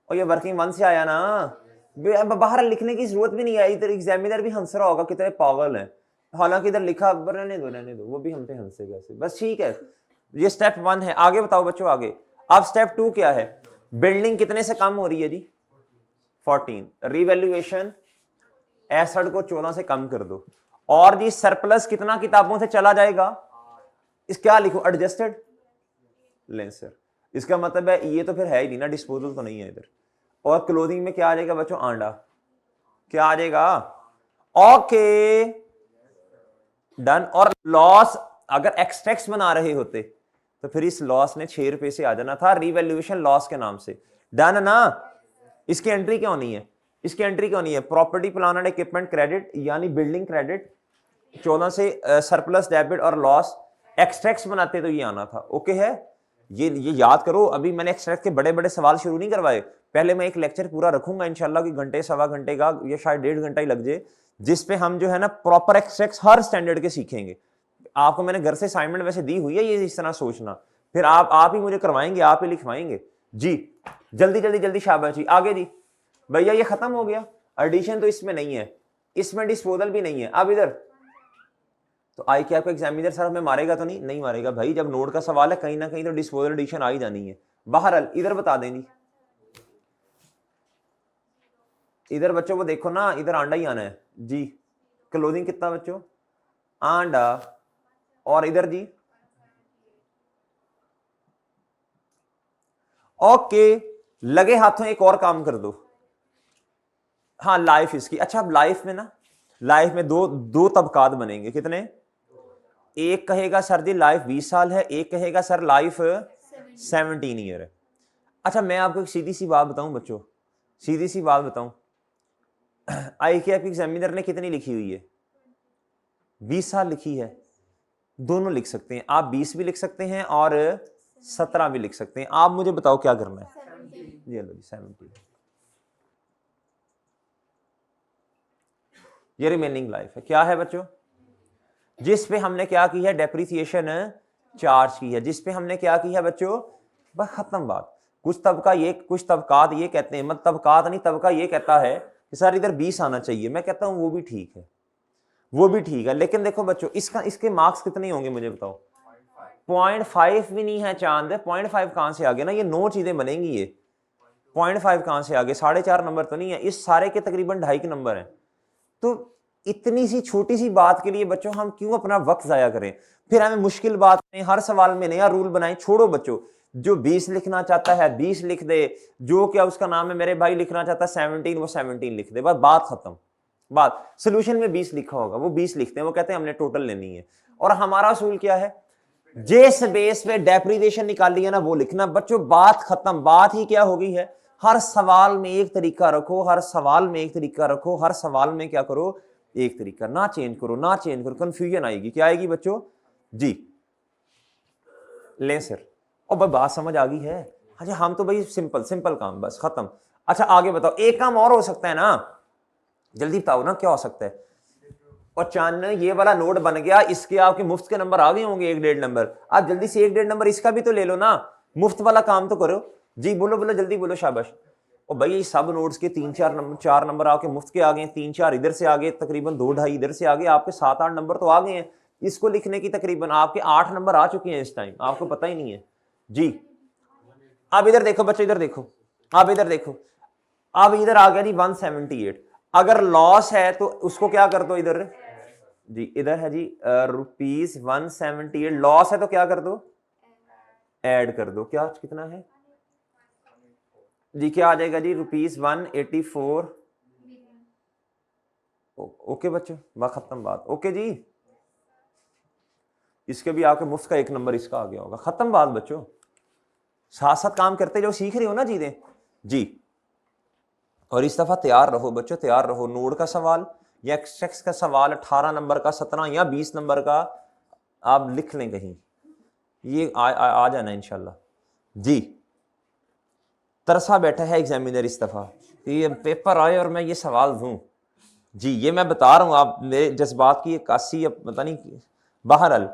और ये वर्किंग वन से आया ना, बाहर लिखने की जरूरत भी नहीं है। इधर एग्जामिनर भी हंस रहा होगा कितने पागल है, हालांकि इधर लिखा रहने दो वो भी हम पे हंसेगा से, बस ठीक है। ये स्टेप 1 है। आगे बताओ बच्चों आगे। अब स्टेप 2 क्या है? बिल्डिंग कितने से कम हो रही है जी? 14। रिवैल्यूएशन एसेट को 14 से कम कर दो। और जी सरप्लस कितना किताबों से चला जाएगा? इस क्या लिखो? Adjusted lancer. इसका मतलब है ये तो फिर है ही नहीं ना, डिस्पोजल तो नहीं है इधर। और क्लोथिंग में क्या आ जाएगा बच्चों? आंडा। क्या आ जाएगा? Okay done. और लॉस अगर एक्सट्रैक्ट बना रहे होते तो फिर इस लॉस ने 6 रुपए से आ जाना था रिवैल्यूएशन लॉस के नाम से। डन ना? इसकी एंट्री क्यों नहीं है? इसकी एंट्री क्यों नहीं है? Property plan and equipment credit यानी बिल्डिंग क्रेडिट 14 से सरप्लस डेबिट और लॉस एक्सट्रैक्ट बनाते तो ये आना था। ओके है? ये याद करो। अभी मैंने एक्सट्रैक्ट के बड़े बड़े सवाल शुरू नहीं करवाए, पहले मैं एक लेक्चर पूरा रखूंगा इंशाल्लाह कि घंटे सवा घंटे का या शायद 1.5 घंटा ही लग जाए, जिसपे हम जो है ना प्रॉपर एक्सट्रैक्ट हर स्टैंडर्ड के सीखेंगे। आपको मैंने घर से असाइनमेंट वैसे दी हुई है, ये इस तरह सोचना, फिर आप ही मुझे करवाएंगे, आप ही लिखवाएंगे जी। जल्दी जल्दी जल्दी शाबाश जी। आगे जी भैया ये खत्म हो गया। एडिशन तो इसमें नहीं है, इसमें डिस्पोजल भी नहीं है। अब इधर तो आई क्या आपको एग्जामिनर सर हमें मारेगा तो नहीं मारेगा भाई, जब नोट का सवाल है कहीं ना कहीं तो डिस्पोजल एडिशन आ ही जानी है। बहरहाल इधर बता दें जी, इधर बच्चों को देखो ना, इधर आंडा ही आना है जी। क्लोथिंग कितना बच्चों? आंडा। और इधर जी ओके लगे हाथों एक और काम कर दो। हाँ लाइफ इसकी। अच्छा अब लाइफ में ना, लाइफ में दो तबकात बनेंगे। कितने? एक कहेगा सर जी लाइफ 20 साल है, एक कहेगा सर लाइफ 17 ईयर है। अच्छा मैं आपको एक सीधी सी बात बताऊं बच्चों, सीधी सी बात बताऊं, आई के आपके एग्जामिनर ने कितनी लिखी हुई है? 20 साल लिखी है। दोनों लिख सकते हैं आप, 20 भी लिख सकते हैं और 17 भी लिख सकते हैं। आप मुझे बताओ क्या करना है? ये लो जी 17। ये रिमेनिंग लाइफ है। क्या है बच्चों? जिस पे हमने क्या की है? डेप्रिसिएशन चार्ज की है। जिस पे हमने क्या की है बच्चों? बस खत्म बात। कुछ तबकात ये कहते हैं, मतलब तबकात नहीं, तबका ये कहता है कि सर इधर 20 आना चाहिए। मैं कहता हूं वो भी ठीक है, वो भी ठीक है, लेकिन देखो बच्चों इसके मार्क्स कितने होंगे मुझे बताओ? 0.5 भी नहीं है चांद। 0.5 कहां से आ गया ना, ये 9 चीजें बनेंगी। ये 0.5 कहां से आ गए? 4.5 नंबर तो नहीं है, इस सारे के तकरीबन 2.5 नंबर है। तो इतनी सी छोटी सी बात के लिए बच्चों हम क्यों अपना वक्त जाया करें? फिर हमें मुश्किल बात में हर सवाल में नया रूल बनाएं। छोड़ो बच्चों, जो 20 लिखना चाहता है 20 लिख दे, जो क्या उसका नाम है मेरे भाई लिखना चाहता है 17 वो 17 लिख दे, बस बात खत्म। बात सोल्यूशन में 20 लिखा होगा वो 20 लिखते हैं, वो कहते हैं हमने टोटल लेनी है। और हमारा असूल क्या है? जिस बेस पे डेप्रिसिएशन निकाली है ना वो लिखना। बच्चों बात खत्म। बात ही क्या हो गई है? हर सवाल में एक तरीका रखो, हर सवाल में एक तरीका रखो, हर सवाल में क्या करो? एक तरीका। ना चेंज करो, ना चेंज करो, कंफ्यूजन आएगी। क्या आएगी बच्चों? जी ले सर। और भाई बात समझ आ गई है? अच्छा हम तो भाई सिंपल सिंपल काम, बस खत्म। अच्छा आगे बताओ, एक काम और हो सकता है ना, जल्दी बताओ ना क्या हो सकता है? और चांद ये वाला नोट बन गया, इसके आपके मुफ्त के नंबर आ गए होंगे 1-1.5 नंबर। आप जल्दी से 1-1.5 नंबर इसका भी तो ले लो ना, मुफ्त वाला काम तो करो। जी बोलो बोलो जल्दी बोलो, शाबाश। और भाई सब नोट्स के 4 नंबर आपके मुफ्त के आ गए, 3-4 इधर से आ गए, तकरीबन 2-2.5 इधर से आ गए, आपके 7-8 नंबर तो आ गए हैं। इसको लिखने की तकरीबन आपके 8 नंबर आ चुके हैं इस टाइम, आपको पता ही नहीं है जी। अब इधर देखो बच्चे, इधर देखो, अब इधर देखो, अब इधर आ गया जी 178। अगर लॉस है तो उसको क्या कर दो इधर जी, इधर है जी ₹178। लॉस है तो क्या कर दो? ऐड कर दो। क्या कितना है जी? क्या आ जाएगा जी? ₹184। ओके बच्चों वाह खत्म बात। ओके जी, इसके भी आपके मुफ्त का 1 नंबर इसका आ गया होगा। खत्म बात बच्चों, साथ साथ काम करते जो सीख रहे हो ना चीजें जी। और इस दफा तैयार रहो बच्चों, तैयार रहो। नोड का सवाल या एक्स का सवाल 18 नंबर का, 17 या 20 नंबर का आप लिख लें कहीं, ये आ जाना इंशाल्लाह। जी तरसा बैठा है एग्जामिनर इस दफा, ये पेपर आए और मैं ये सवाल दूं। जी ये मैं बता रहा हूँ, आप मेरे जज्बात की कासी पता नहीं, बहरहाल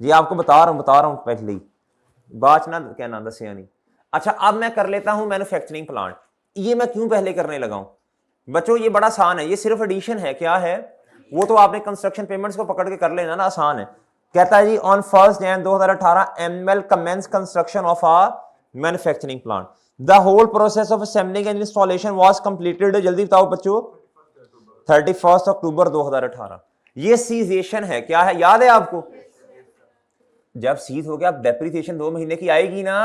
ये आपको बता रहा हूँ पहले ही, बात ना कहना दसिया नहीं। अच्छा अब मैं कर लेता हूं मैन्युफैक्चरिंग प्लांट। ये मैं क्यों पहले करने लगा हूं बच्चों, ये बड़ा आसान है, ये सिर्फ एडिशन है। क्या है वो तो आपने कंस्ट्रक्शन पेमेंट्स को पकड़ के कर लेना ना, आसान है। कहता है जी on 1 January 2018 ML commences construction of a manufacturing plant, the whole process of assembling and installation was completed, जल्दी बताओ बच्चों, 31 अक्टूबर 2018। ये सीजेशन है, क्या है याद है आपको? जब सीज हो गया डेप्रिसिएशन 2 महीने की आएगी ना,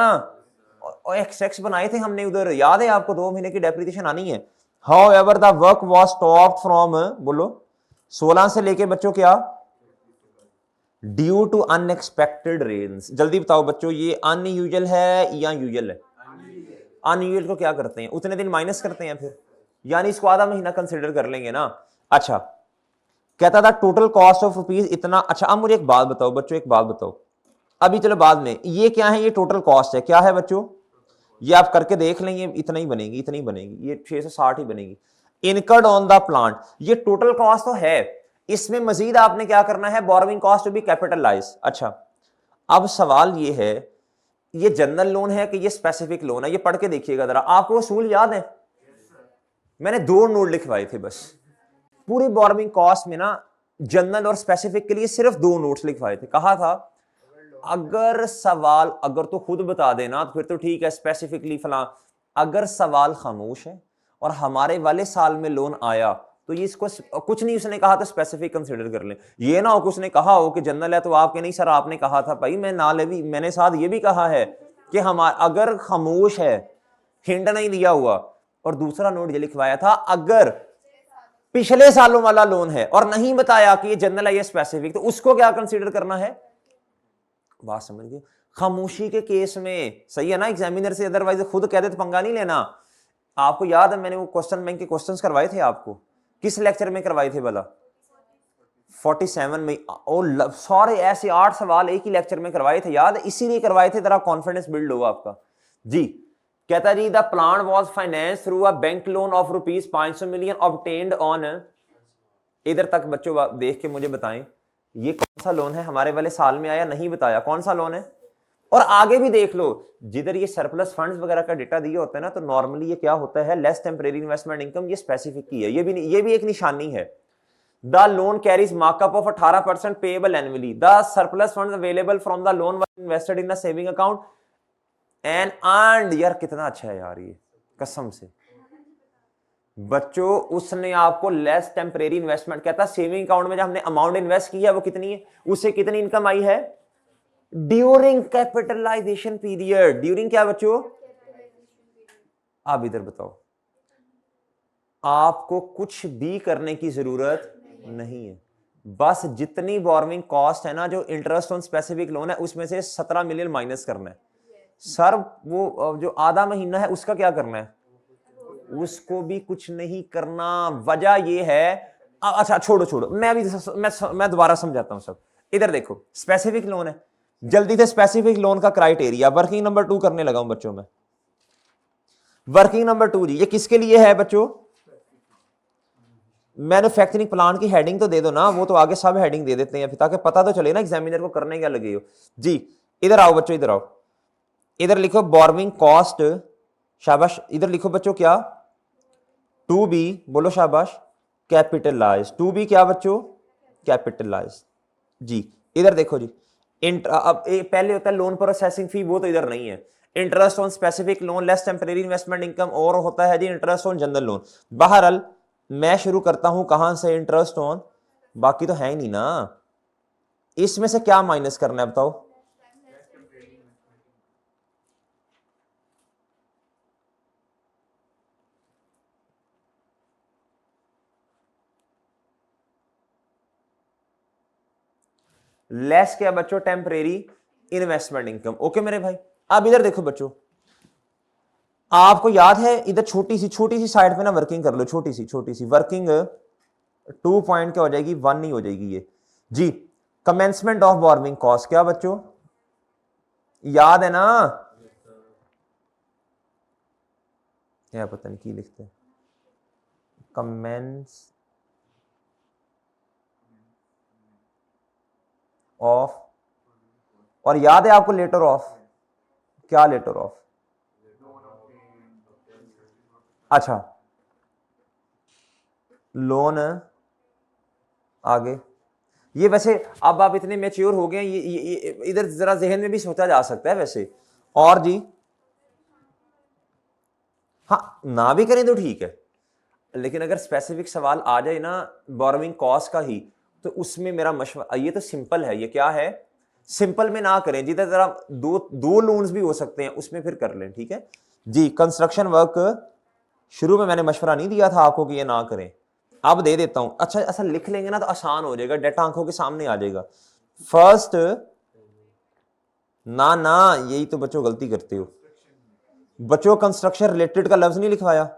और एक्स बनाए थे हमने उधर, याद है आपको? 2 महीने की डेप्रिसिएशन आनी है। How ever the work was stopped from, बोलो 16 से लेके बच्चों क्या, ड्यू टू अनएक्सपेक्टेड रेन्स। जल्दी बताओ बच्चों, ये अनयूजुअल है या यूजुअल है? अनयूजुअल को क्या करते हैं, उतने दिन माइनस करते हैं फिर, यानी इसको आधा महीना कंसिडर कर लेंगे ना। अच्छा कहता था टोटल कॉस्ट ऑफ रुपीज इतना। अच्छा अब मुझे एक बात बताओ बच्चों, एक बात बताओ, अभी चलो बाद में, ये क्या है, ये टोटल कॉस्ट है, क्या है बच्चों? ये आप करके देख लेंगे, इतना ही बनेगी, इतनी बनेगी, ये 660 ही बनेगी। इनकर्ड ऑन द प्लांट, ये टोटल कॉस्ट तो है, इसमें मजीद आपने क्या करना है, borrowing cost to be capitalise. अच्छा अब सवाल ये है, ये जनरल लोन है कि ये स्पेसिफिक लोन है, ये पढ़ के देखिएगा जरा, आपको असूल याद है? मैंने 2 नोट लिखवाए थे बस, पूरी बोरोइंग कॉस्ट में ना जनरल और स्पेसिफिक के लिए सिर्फ 2 नोट्स लिखवाए थे। कहा था अगर सवाल, अगर तो खुद बता देना तो फिर तो ठीक है, स्पेसिफिकली फला, अगर सवाल खामोश है और हमारे वाले साल में लोन आया तो ये इसको कुछ नहीं उसने कहा तो स्पेसिफिक कंसीडर कर लें। ये ना हो कि उसने कहा हो कि जनरल है तो आपके नहीं सर, आपने कहा था भाई, मैं ना ले भी, मैंने साथ ये भी कहा है कि हम अगर खामोश है, हिंट नहीं दिया हुआ। और दूसरा नोट ये लिखवाया था अगर पिछले सालों वाला लोन है और नहीं बताया कि ये जनरल है ये स्पेसिफिक, तो उसको क्या कंसीडर करना है। बात समझ गए? खामोशी के केस में सही है ना एग्जामिनर से, अदरवाइज खुद कह दे तो पंगा नहीं लेना। आपको याद है मैंने वो क्वेश्चन बैंक के क्वेश्चंस करवाए थे आपको, किस लेक्चर में करवाए थे भला? 47 में। और सारे ऐसे 8 सवाल एक ही लेक्चर में करवाए थे, याद है? इसीलिए करवाए थे, जरा कॉन्फिडेंस बिल्ड हो आपका। जी कहता जी the plan was finance through a bank loan of rupees 500 million obtained on, इधर तक बच्चों देख के मुझे बताएं ये कौन सा लोन है, हमारे वाले साल में आया, नहीं बताया कौन सा लोन है। और आगे भी देख लो, जिधर ये सरप्लस फंड्स वगैरह का डेटा दिया होता है ना, तो नॉर्मली ये क्या होता है, लेस टेम्परेरी इन्वेस्टमेंट इनकम, ये स्पेसिफिक की है, ये भी एक निशानी है। The loan carries markup of 18% payable annually, the surplus funds available from the loan were invested in a saving account and earned. यार कितना अच्छा है यार, ये कसम से बच्चों, उसने आपको लेस टेम्परेरी इन्वेस्टमेंट कहता, सेविंग अकाउंट में जब हमने अमाउंट इन्वेस्ट की है वो कितनी है, उससे कितनी इनकम आई है ड्यूरिंग कैपिटलाइजेशन पीरियड। ड्यूरिंग क्या बच्चों? आप इधर बताओ, आपको कुछ भी करने की जरूरत नहीं है, बस जितनी बोरोइंग कॉस्ट है ना, जो इंटरेस्ट ऑन स्पेसिफिक लोन है, उसमें से 17 मिलियन माइनस करना है। सर वो जो आधा महीना है उसका क्या करना है, उसको भी कुछ नहीं करना। वजह ये है, अच्छा छोड़ो मैं दोबारा समझाता हूं सब। इधर देखो स्पेसिफिक लोन है, जल्दी से स्पेसिफिक लोन का क्राइटेरिया, वर्किंग नंबर 2 करने लगा हूं बच्चों में। वर्किंग नंबर 2 जी, ये किसके लिए है बच्चों? मैन्युफैक्चरिंग प्लांट की हेडिंग तो दे दो ना, वो तो आगे सब हेडिंग दे देते हैं ताकि पता तो चले ना एग्जामिनर को करने क्या लगे हो। जी इधर आओ बच्चों, इधर आओ, इधर लिखो बोरोइंग कॉस्ट, शाबाश, इधर लिखो बच्चों क्या, टू बी, बोलो शाबाश, कैपिटलाइज। टू बी क्या बच्चों? कैपिटलाइज। जी इधर देखो जी, अब पहले होता है लोन प्रोसेसिंग फी, वो तो इधर नहीं है। Interest on specific loan less temporary investment income, और होता है जी इंटरेस्ट ऑन जनरल लोन। बहरहाल मैं शुरू करता हूं कहां से, इंटरेस्ट ऑन, बाकी तो है ही नहीं ना, इसमें से क्या माइनस करना है बताओ? लेस क्या बच्चों? Temporary investment income. ओके मेरे भाई, अब इधर देखो बच्चों, आपको याद है इधर छोटी सी साइड पे ना वर्किंग कर लो, छोटी सी वर्किंग 2 पॉइंट क्या हो जाएगी, 1 नहीं हो जाएगी ये जी। कमेंसमेंट ऑफ बोरोइंग कॉस्ट क्या बच्चों याद है ना, क्या पता नहीं की लिखते हैं, कमेंस ऑफ, और याद है आपको लेटर ऑफ, क्या लेटर ऑफ, अच्छा लोन आगे। ये वैसे अब आप इतने मैच्योर हो गए, ये इधर जरा जहन में भी सोचा जा सकता है वैसे। और जी हाँ ना भी करें तो ठीक है, लेकिन अगर स्पेसिफिक सवाल आ जाए ना बोरोइंग कॉस्ट का ही, तो उसमें मेरा मशवरा, ये तो सिंपल है, ये क्या है सिंपल में ना करें, जिधर जरा दो लोन्स भी हो सकते हैं उसमें फिर कर लें, ठीक है जी। कंस्ट्रक्शन वर्क शुरू में मैंने मशवरा नहीं दिया था आपको कि ये ना करें, अब दे देता हूं। अच्छा ऐसा लिख लेंगे ना तो आसान हो जाएगा, डेटा आंखों के सामने आ जाएगा। फर्स्ट ना ना यही तो बच्चों गलती करते हो बच्चों, कंस्ट्रक्शन रिलेटेड का लफ्ज नहीं लिखवाया,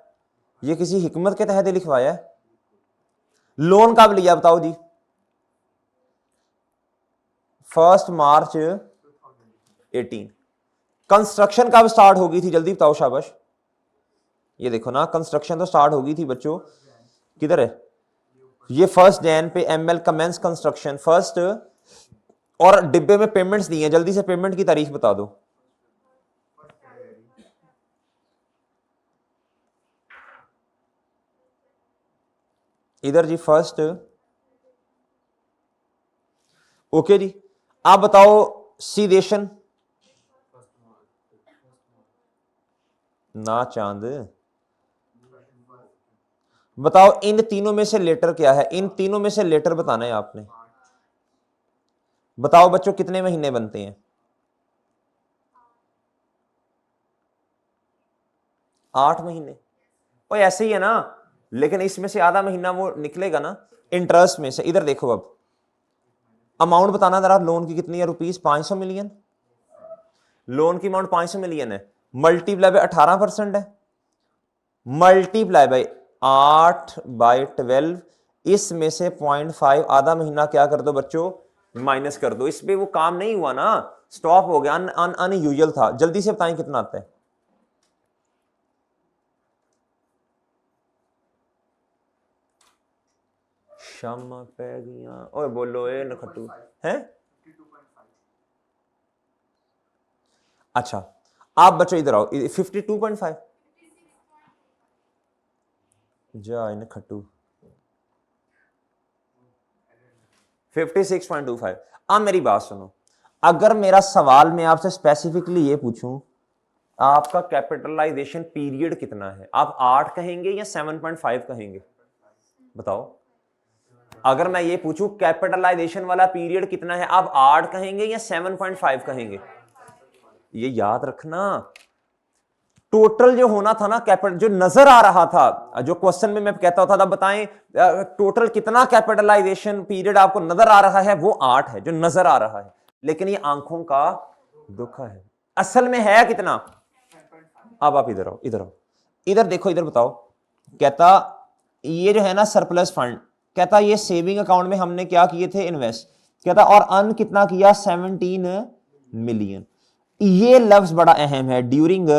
ये किसी हिकमत के तहत लिखवाया है। लोन कब लिया बताओ जी, 1 मार्च 18। कंस्ट्रक्शन कब स्टार्ट होगी थी जल्दी बताओ शाबाश, ये देखो ना कंस्ट्रक्शन तो स्टार्ट होगी थी बच्चों, किधर है ये 1 जैन पे एमएल कमेंस कंस्ट्रक्शन फर्स्ट, और डिब्बे में पेमेंट्स दी हैं, जल्दी से पेमेंट की तारीख बता दो। इधर जी फर्स्ट, ओके जी। आप बताओ सीदेशन ना चांद, बताओ इन तीनों में से लेटर क्या है, इन तीनों में से लेटर बताना है आपने। बताओ बच्चों कितने महीने बनते हैं, 8 महीने। और ऐसे ही है ना, लेकिन इसमें से आधा महीना वो निकलेगा ना इंटरेस्ट में से। इधर देखो अब अमाउंट बताना जरा, लोन की कितनी है, रुपीज 500 मिलियन, लोन की अमाउंट 500 मिलियन है, मल्टीप्लाई बाय 18% है, मल्टीप्लाई बाय 8/12, इसमें से 0.5 आधा महीना क्या कर दो बच्चों माइनस कर दो। इस पे वो काम नहीं हुआ ना, स्टॉप हो गया, अनयूजुअल था। जल्दी से बताएं कितना आता है, शामा पै गया, ओए बोलो ए नखटू है। अच्छा आप बच्चों इधर आओ, 52.5 जा इन खट्टू 56.25। अब मेरी बात सुनो, अगर मेरा सवाल मैं आपसे स्पेसिफिकली ये पूछूं आपका कैपिटलाइजेशन पीरियड कितना है, आप 8 कहेंगे या 7.5 कहेंगे बताओ। अगर मैं ये पूछूं कैपिटलाइजेशन वाला पीरियड कितना है, आप 8 कहेंगे या 7.5 कहेंगे। ये याद रखना, टोटल जो होना था ना कैपिटल, जो नजर आ रहा था, जो क्वेश्चन में मैं कहता था बताएं टोटल कितना कैपिटलाइजेशन पीरियड आपको नजर आ रहा है, वो 8 है जो नजर आ रहा है, लेकिन ये आंखों का दुख है, असल में है कितना। अब आप इधर आओ, इधर आओ, इधर देखो, इधर बताओ। कहता ये जो है ना सरप्लस फंड, कहता ये सेविंग अकाउंट में हमने क्या किए थे इन्वेस्ट, कहता और अर्न कितना किया 17 मिलियन। ये लफ्ज बड़ा अहम है, ड्यूरिंग,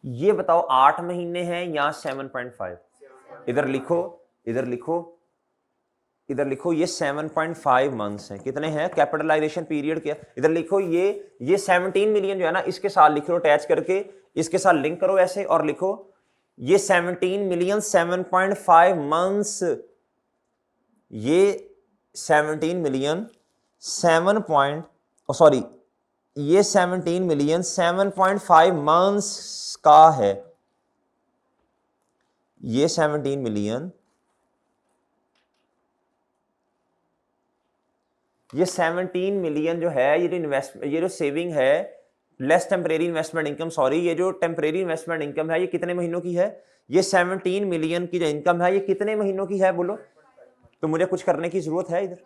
ये बताओ 8 महीने हैं या 7.5। इधर लिखो, इधर लिखो, इधर लिखो, ये 7.5 मंथ्स हैं। कितने हैं कैपिटलाइजेशन पीरियड क्या, इधर लिखो, ये 17 मिलियन जो है ना इसके साथ लिख लो अटैच करके, इसके साथ लिंक करो ऐसे और लिखो ये 17 मिलियन 7.5 मंथ्स, ये 17 मिलियन 7 पॉइंट, सॉरी ये 17 मिलियन 7.5 मंथ्स का है, ये 17 मिलियन, ये 17 मिलियन जो है, ये जो इन्वेस्ट, ये जो सेविंग है less temporary investment income, sorry ये जो टेम्परेरी इन्वेस्टमेंट इनकम है ये कितने महीनों की है, ये 17 मिलियन की जो इनकम है ये कितने महीनों की है बोलो। तो मुझे कुछ करने की जरूरत है इधर,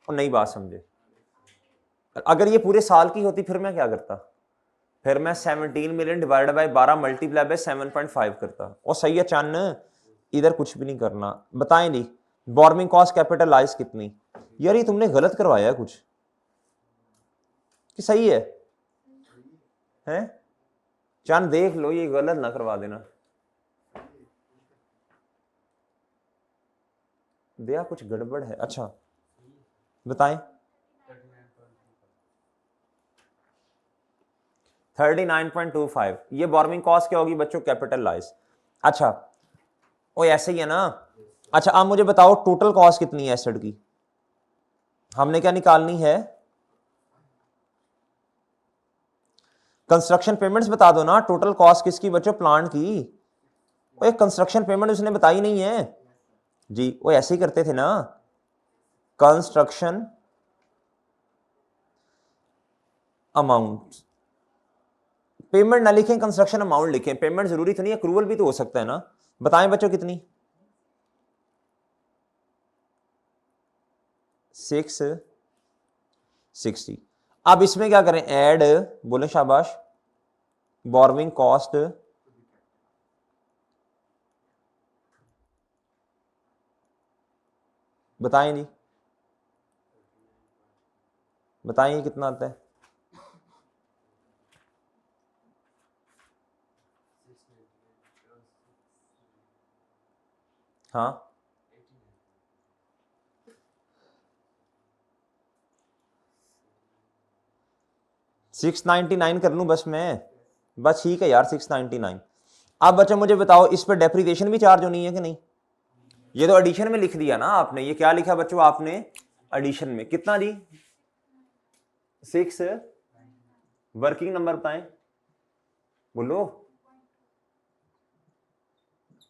और नई बात समझे, अगर ये पूरे साल की होती फिर मैं क्या करता, फिर मैं 17 million divided by 12 multiply by 7.5 करता। और सही है चन्न, इधर कुछ भी नहीं करना। बताएं नहीं बोरोइंग कॉस्ट कैपिटलाइज कितनी। यार ये तुमने गलत करवाया है कुछ कि सही है? हैं चंद देख लो, ये गलत ना करवा देना। दिया कुछ गड़बड़ है। अच्छा बताएं। 39.25 ये बोरोइंग कॉस्ट क्या होगी बच्चों? कैपिटलाइज। अच्छा वो ऐसे ही है ना। अच्छा आप मुझे बताओ टोटल कॉस्ट कितनी है एसेट की? हमने क्या निकालनी है? कंस्ट्रक्शन पेमेंट्स बता दो ना। टोटल कॉस्ट किसकी बच्चों? प्लांट की। वो एक कंस्ट्रक्शन पेमेंट उसने बताई नहीं है जी। वो ऐसे ही करते थे ना, कंस्ट्रक्शन अमाउंट। पेमेंट ना लिखें, कंस्ट्रक्शन अमाउंट लिखें। पेमेंट जरूरी तो नहीं, अक्रूवल भी तो हो सकता है ना। बताएं बच्चों कितनी? 660। अब इसमें क्या करें? ऐड, बोले शाबाश, बोरोइंग कॉस्ट बताएं जी, बताएं कितना आता है? हाँ 699 कर लूं बस मैं? बस ठीक है यार 699। अब बच्चा मुझे बताओ इस पर डेप्रिसिएशन भी चार्ज होनी है कि नहीं? ये तो एडिशन में लिख दिया ना आपने। ये क्या लिखा बच्चों आपने एडिशन में? कितना जी? 6 वर्किंग नंबर बताएं, बोलो।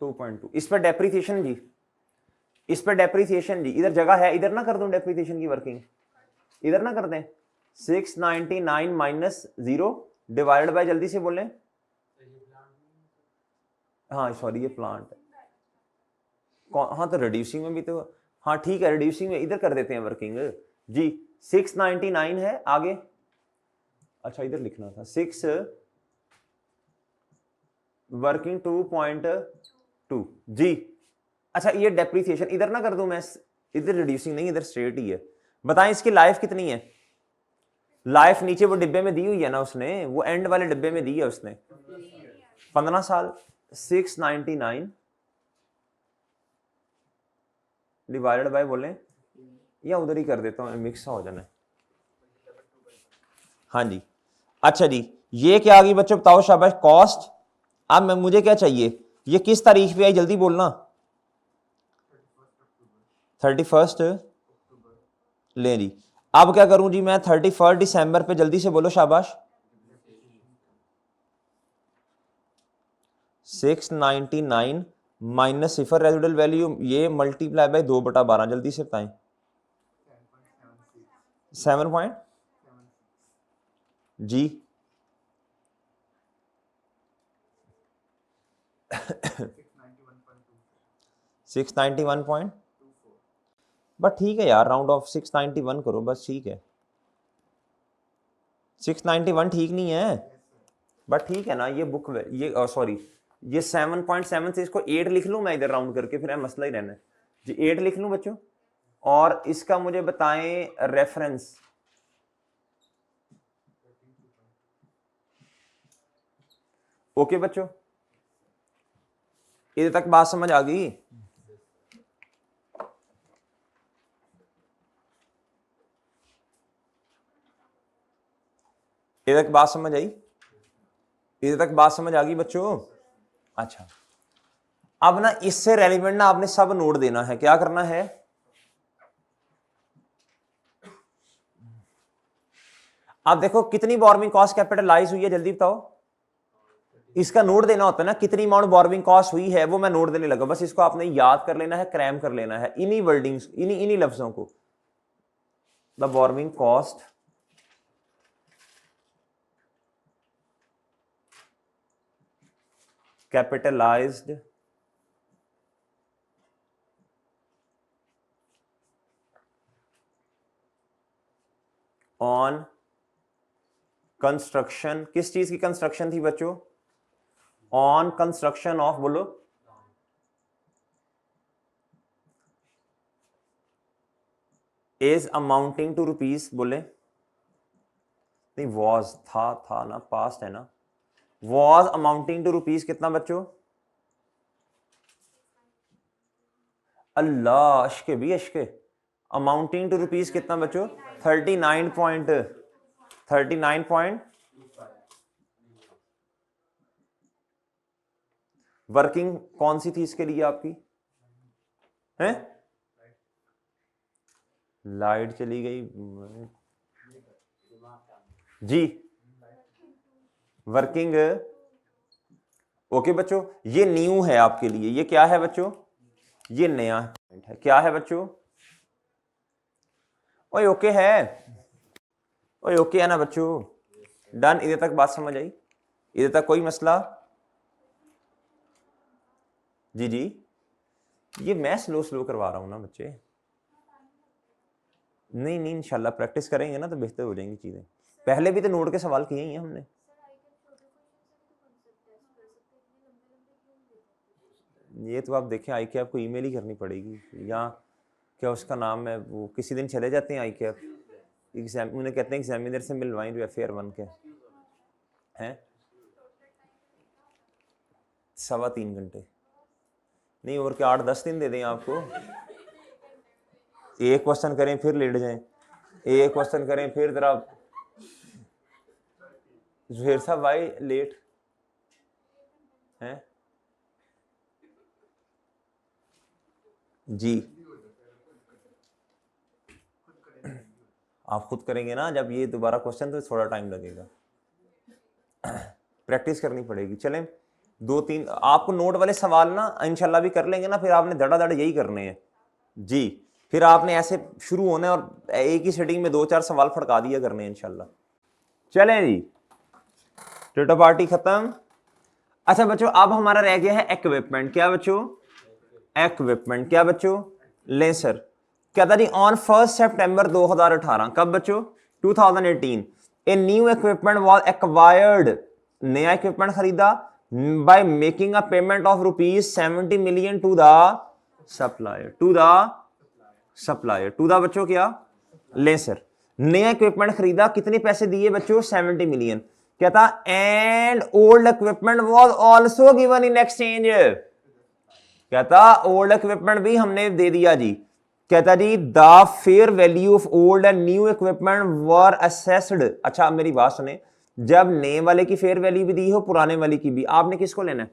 2.2। इस पर डेप्रिसिएशन जी, इस पर डेप्रिसिएशन जी, इधर जगह है, इधर ना कर दूं डेप्रिसिएशन की वर्किंग, इधर ना कर दें। 699 माइनस 0 डिवाइडेड बाय, जल्दी से बोलें। हाँ सॉरी ये प्लांट है। हाँ तो रिड्यूसिंग में भी तो, हाँ ठीक है रिड्यूसिंग में इधर कर देते हैं वर्किंग जी। 699 है आगे। अच्छा इधर लिखना था 6 वर्किंग 2.2 जी। अच्छा ये डेप्रिसिएशन इधर ना कर दूं मैं, इधर रिड्यूसिंग नहीं, इधर स्ट्रेट ही है। बताएं इसकी लाइफ कितनी है? लाइफ नीचे वो डिब्बे में दी हुई है ना उसने, वो एंड वाले डिब्बे में दी है उसने, 15 साल। 699 डिवाइडेड बाय बोले, या उधर ही कर देता हूँ मिक्स हो जाना है। हाँ जी। अच्छा जी ये क्या आ गई बच्चों बताओ शाबाश कॉस्ट। अब मैं मुझे क्या चाहिए? ये किस तारीख पे आई जल्दी बोलना। 31 ले जी। अब क्या करूं जी मैं? 31 दिसंबर पे, जल्दी से बोलो शाबाश। 699 माइनस सिफर रेजिडुअल वैल्यू, ये मल्टीप्लाई बाय 2/12, जल्दी से बताएं। 7 पॉइंट जी 691 बस ठीक है यार, राउंड ऑफ 691 करो बस, ठीक है। 691 ठीक नहीं है बट ठीक है ना। ये बुक ये सॉरी ये 7.7 से इसको 8 लिख लूं मैं इधर राउंड करके, फिर मसला ही रहना है जी। 8 लिख लूं बच्चों। और इसका मुझे बताएं रेफरेंस। ओके बच्चों इधर तक बात समझ आ गई? इधर तक बात समझ आई? इधर तक बात समझ आ गई बच्चों? अच्छा अब ना इससे रेलिवेंट ना आपने सब नोट देना है। क्या करना है? अब देखो कितनी बोरोइंग कॉस्ट कैपिटलाइज हुई है, जल्दी बताओ। इसका नोट देना होता है ना, कितनी अमाउंट बोरोइंग कॉस्ट हुई है वो मैं नोट देने लगा। बस इसको आपने याद कर लेना है, क्रैम कर लेना है इन्हीं वर्डिंग्स, इन्हीं लफ्जों को। The borrowing cost capitalised on construction, किस चीज की कंस्ट्रक्शन थी बच्चों? ऑन कंस्ट्रक्शन ऑफ, बोलो, इज अमाउंटिंग टू रुपीज, बोले नहीं, वॉज था ना, पास्ट है ना, वॉज अमाउंटिंग टू रुपीज कितना बच्चों? अल्लाह, अशके भी अशके, अमाउंटिंग टू रुपीज कितना बच्चों? 39 वर्किंग कौन सी थी इसके लिए आपकी? है लाइट चली गई जी, वर्किंग। ओके बच्चों, ये न्यू है आपके लिए, ये क्या है बच्चों? ये नया है, क्या है बच्चों? ओए ओके है, ओए ओके है ना बच्चों? डन, इधर तक बात समझ आई? इधर तक कोई मसला? जी जी, ये मैं स्लो स्लो करवा रहा हूं ना बच्चे। नहीं नहीं, इंशाल्लाह प्रैक्टिस करेंगे ना तो बेहतर हो जाएंगी चीजें। पहले भी तो नोट के सवाल किए ही हैं हमने। ये तो आप देखें, आई के आपको ईमेल ही करनी पड़ेगी, या क्या उसका नाम है, वो किसी दिन चले जाते हैं आई के एग्जाम, उन्हें कहते हैं एग्जामिनर से मिलवाएं जो FAR1 के हैं। 3.25 घंटे नहीं, और क्या 8-10 दिन दे दें आपको? एक क्वेश्चन करें फिर लेट जाएं, एक क्वेश्चन करें फिर जरा। जुहेर साहब भाई लेट हैं जी, आप खुद करेंगे ना जब ये दोबारा क्वेश्चन, तो थोड़ा टाइम लगेगा, प्रैक्टिस करनी पड़ेगी। चलें, 2-3 आपको नोट वाले सवाल ना इंशाल्लाह भी कर लेंगे ना, फिर आपने धड़ाधड़ यही करने हैं जी, फिर आपने ऐसे शुरू होना है और एक ही सेटिंग में 2-4 सवाल फड़का दिया करने हैं इंशाल्लाह। चलें जी, टेटो पार्टी खत्म। अच्छा बच्चों, अब हमारा रह गया है इक्विपमेंट। क्या बच्चों? इक्विपमेंट। क्या बच्चों? ले सर, क्या था जी? ऑन 1 सितंबर 2018, कब बच्चों? 2018, a new equipment was acquired, नया इक्विपमेंट खरीदा, by making a payment of ₹70 million to the supplier, to the supplier, to the बच्चों क्या? ले सर, नया इक्विपमेंट खरीदा, कितने पैसे दिए बच्चों? 70 मिलियन। क्या था? And old equipment was also given in exchange, कहता ओल्ड इक्विपमेंट भी हमने दे दिया जी। कहता जी the fair value of old and new equipment were assessed. अच्छा मेरी बात सुने, जब नए वाले की फेयर वैल्यू भी दी हो, पुराने वाले की भी, आपने किसको लेना है?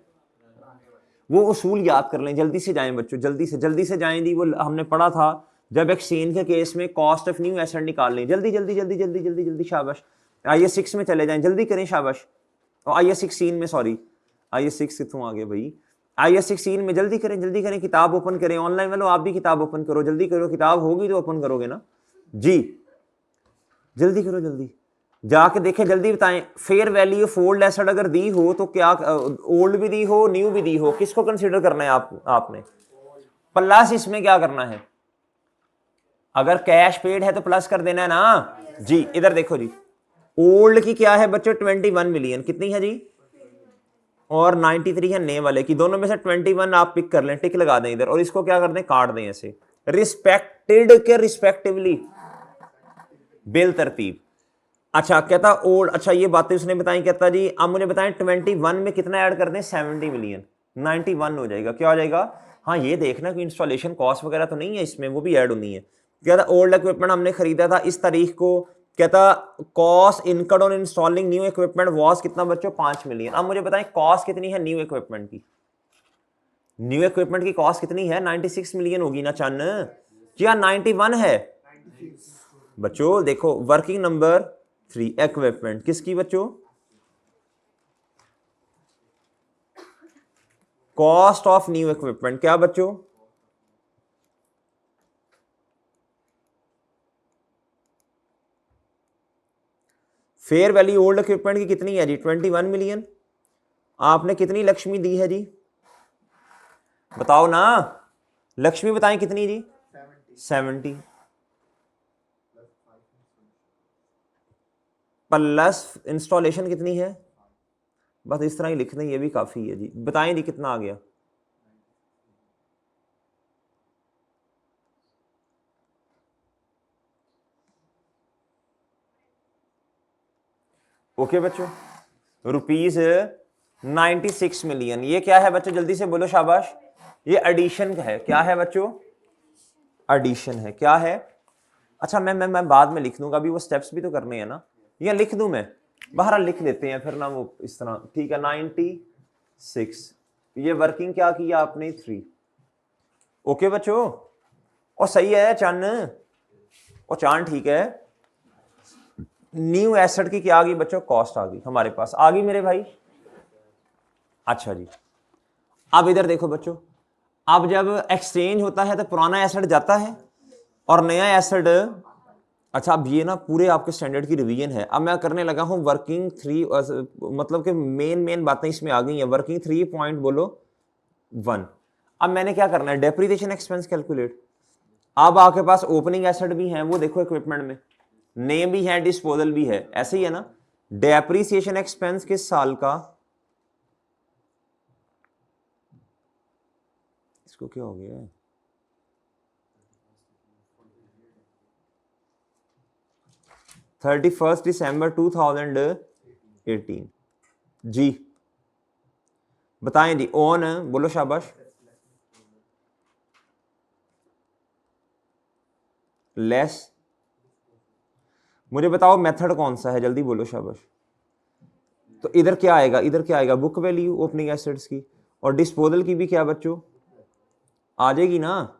वो उसूल याद कर लें, जल्दी से जाएं बच्चों, जल्दी से जाएं जी। वो हमने पढ़ा था जब एक्सचेंज के केस में कॉस्ट ऑफ न्यू एसेट निकाल लें। जल्दी जल्दी जल्दी जल्दी जल्दी जल्दी, शाबाश। IS 6 में चले जाएं, जल्दी करें, शाबाश। और IS 16 में, सॉरी IS 6 कितों आ गए भाई, IS 16 में जल्दी करें, किताब ओपन करें। ऑनलाइन वालों आप भी किताब ओपन करो, जल्दी करो, किताब होगी तो ओपन करोगे ना जी, जल्दी करो, जल्दी जाके देखें, जल्दी बताएं। Fair value of old asset अगर दी हो तो क्या, ओल्ड भी दी हो न्यू भी दी हो, किसको कंसीडर करना है आपने? प्लस इसमें क्या करना है? अगर कैश पेड है तो प्लस कर देना है ना जी। इधर देखो जी, ओल्ड की क्या है बच्चों? 21 मिलियन, कितनी है जी? और 93 है नए वाले की, दोनों में से 21 आप पिक कर लें, टिक लगा दें इधर, और इसको क्या कर दें? काट दें ऐसे, रिस्पेक्टेड के रिस्पेक्टिवली, बिल तरतीब। अच्छा कहता ओल्ड, अच्छा ये बातें उसने बताई, कहता जी अब मुझे बताएं 21 में कितना ऐड कर दें? 70 मिलियन, 91 हो जाएगा, क्या हो जाएगा? हाँ ये देखना कि इंस्टॉलेशन कॉस्ट वगैरह तो नहीं है इसमें, वो भी ऐड होनी है। कहता ओल्ड इक्विपमेंट हमने खरीदा था इस तारीख को, कहता cost incurred on installing new equipment was कितना बच्चों? 5 मिलियन। अब मुझे बताएं कॉस्ट कितनी है न्यू इक्विपमेंट की? न्यू इक्विपमेंट की कॉस्ट कितनी है? 96 मिलियन होगी ना चन्न, क्या 91 है बच्चों? देखो वर्किंग नंबर 3 इक्विपमेंट किसकी बच्चों? कॉस्ट ऑफ न्यू इक्विपमेंट, क्या बच्चों? फेयर वैल्यू ओल्ड इक्विपमेंट की कितनी है जी? 21 मिलियन। आपने कितनी लक्ष्मी दी है जी? बताओ ना, लक्ष्मी बताएं कितनी जी? 70। प्लस इंस्टॉलेशन कितनी है, बस इस तरह ही लिखना, ये भी काफ़ी है जी। बताएं जी कितना आ गया। ओके बच्चों, ₹96 मिलियन। ये क्या है बच्चों, जल्दी से बोलो शाबाश। ये एडिशन है, क्या है बच्चों, एडिशन है, क्या है। अच्छा मैं बाद में लिख दूंगा, अभी वो स्टेप्स भी तो करने हैं ना, या लिख दूं मैं, बहरहाल लिख देते हैं फिर ना वो इस तरह, ठीक है। 96, ये वर्किंग क्या किया आपने, 3। ओके बच्चों, और सही है चन, और चांद ठीक है। न्यू एसेट की क्या आ गई बच्चों, कॉस्ट आ गई हमारे पास, आ गई मेरे भाई। अच्छा जी, अब इधर देखो बच्चों, अब जब एक्सचेंज होता है तो पुराना एसेट जाता है और नया एसेट, अच्छा अब ये ना पूरे आपके स्टैंडर्ड की रिवीजन है। अब मैं करने लगा हूं वर्किंग 3, मतलब कि मेन बातें इसमें आ गई हैं। वर्किंग 3 पॉइंट बोलो 1। अब मैंने क्या करना है, डेप्रिसिएशन एक्सपेंस कैलकुलेट। अब आपके पास ओपनिंग एसेट भी है, वो देखो इक्विपमेंट में, नेम भी है, डिस्पोजल भी है, ऐसे ही है ना। डेप्रिसिएशन एक्सपेंस किस साल का, इसको क्या हो गया है, 31 दिसंबर 2018 जी। बताएं जी, ओन बोलो शाबाश, लेस, मुझे बताओ मेथड कौन सा है, जल्दी बोलो शाबाश। तो इधर क्या आएगा, इधर क्या आएगा, बुक वैल्यू ओपनिंग एसेट्स की, और डिस्पोजल की भी क्या बच्चों आ जाएगी ना।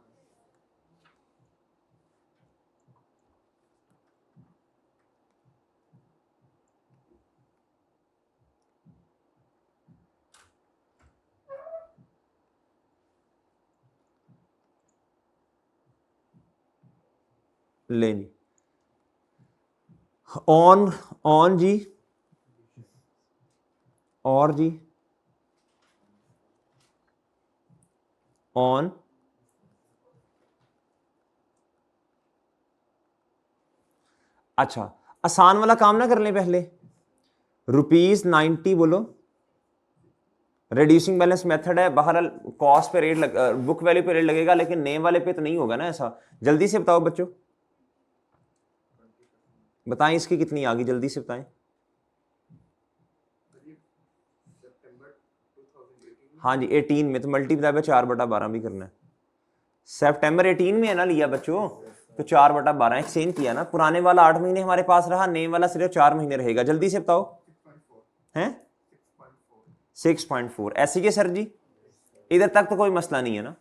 ले जी, ऑन ऑन जी, और जी ऑन, अच्छा आसान वाला काम ना कर लें पहले, ₹90 बोलो, रिड्यूसिंग बैलेंस मेथड है, बहरहाल कॉस्ट पे रेट बुक वैल्यू पे रेट लगेगा, लेकिन नेम वाले पे तो नहीं होगा ना ऐसा। जल्दी से बताओ बच्चों, बताएं इसकी कितनी आ गई, जल्दी से बताएं। हाँ जी 18 में, तो मल्टीप्लाई बाय 4/12 भी करना है। सितंबर 18 में है ना लिया बच्चों, तो 4/12 एक्सचेंज किया ना। पुराने वाला 8 महीने हमारे पास रहा, नेम वाला सिर्फ 4 महीने रहेगा। जल्दी से बताओ, हैं 6.4, ऐसे ही सर जी, इधर तक तो कोई मसला नहीं है ना।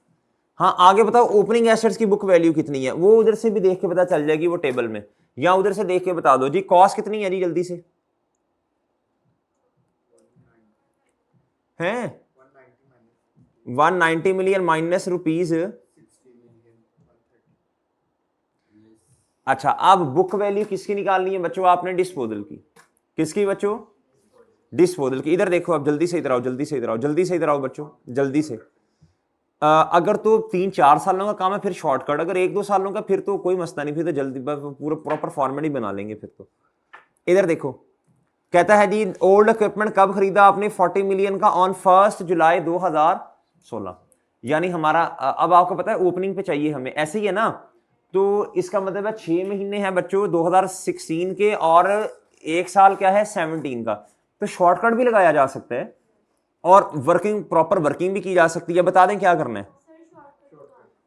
हाँ आगे बताओ, ओपनिंग एसेट्स की बुक वैल्यू कितनी है, वो उधर से भी देख के पता चल जाएगी वो टेबल में, या उधर से देख के बता दो जी। कॉस्ट कितनी है जी, जल्दी से हैं, 190 मिलियन माइनस रुपीज। अच्छा अब बुक वैल्यू किसकी निकालनी है बच्चों, आपने डिस्पोजल की, किसकी बच्चों, डिस्पोजल की। इधर देखो, अब जल्दी से इधर आओ, जल्दी से इधर आओ, जल्दी से इधर आओ बच्चों, जल्दी से। अगर तो 3-4 सालों का काम है फिर शॉर्टकट, अगर 1-2 सालों का फिर तो कोई मसला नहीं, फिर तो जल्दी पूरा प्रॉपर फॉर्मेट ही बना लेंगे फिर तो। इधर देखो, कहता है जी ओल्ड इक्विपमेंट कब खरीदा आपने, 40 मिलियन का ऑन 1 जुलाई 2016, यानी हमारा अब आपको पता है ओपनिंग पे चाहिए हमें, ऐसे ही है ना। तो इसका मतलब है 6 महीने हैं बच्चों 2016 के, और 1 साल क्या है 17 का, तो शॉर्टकट भी लगाया जा सकता है और वर्किंग प्रॉपर वर्किंग भी की जा सकती है। बता दें क्या करना है,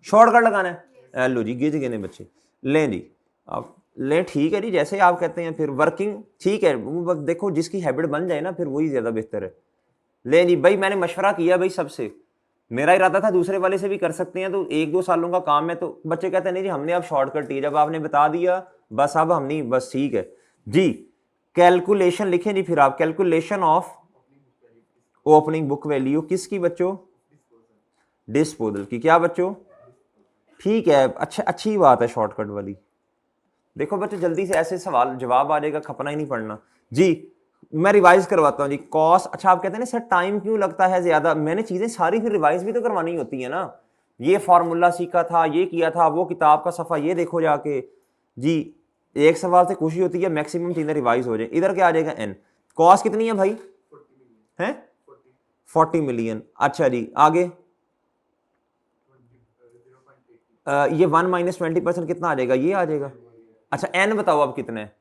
शॉर्टकट लगाना है। लो जी गिज गए बच्चे, लें जी आप लें, ठीक है जी जैसे आप कहते हैं, फिर वर्किंग ठीक है, वो देखो जिसकी हैबिट बन जाए ना फिर वही ज्यादा बेहतर है। लें जी भाई, मैंने मशवरा किया भाई सबसे, मेरा इरादा था दूसरे वाले से भी कर सकते हैं, तो 1-2 सालों का काम है, तो बच्चे कहते हैं नहीं जी हमने अब शॉर्टकट ही, जब आपने बता दिया बस अब हम नहीं, बस ठीक है जी। कैलकुलेशन लिखें जी फिर आप, calculation of opening book value किसकी बच्चों, डिस्पोजल की, क्या बच्चों, ठीक है, अच्छा अच्छी बात है शॉर्टकट वाली। देखो बच्चों जल्दी से ऐसे सवाल जवाब आ जाएगा, खपना ही नहीं पड़ना जी। मैं रिवाइज करवाता हूँ जी, कॉस्ट, अच्छा आप कहते हैं ना सर टाइम क्यों लगता है ज्यादा, मैंने चीजें सारी फिर रिवाइज भी तो करवानी होती है ना। ये फार्मूला सीखा था, ये किया था, वो किताब का सफा ये देखो जाके जी। एक सवाल से खुशी होती है, मैक्सिमम चीजें रिवाइज हो जाए। इधर क्या आ जाएगा एन, कॉस्ट कितनी है भाई, हैं 40 मिलियन। अच्छा जी आगे ये 1 माइनस 20% कितना आ जाएगा, ये आ जाएगा। अच्छा एन बताओ अब कितने हैं,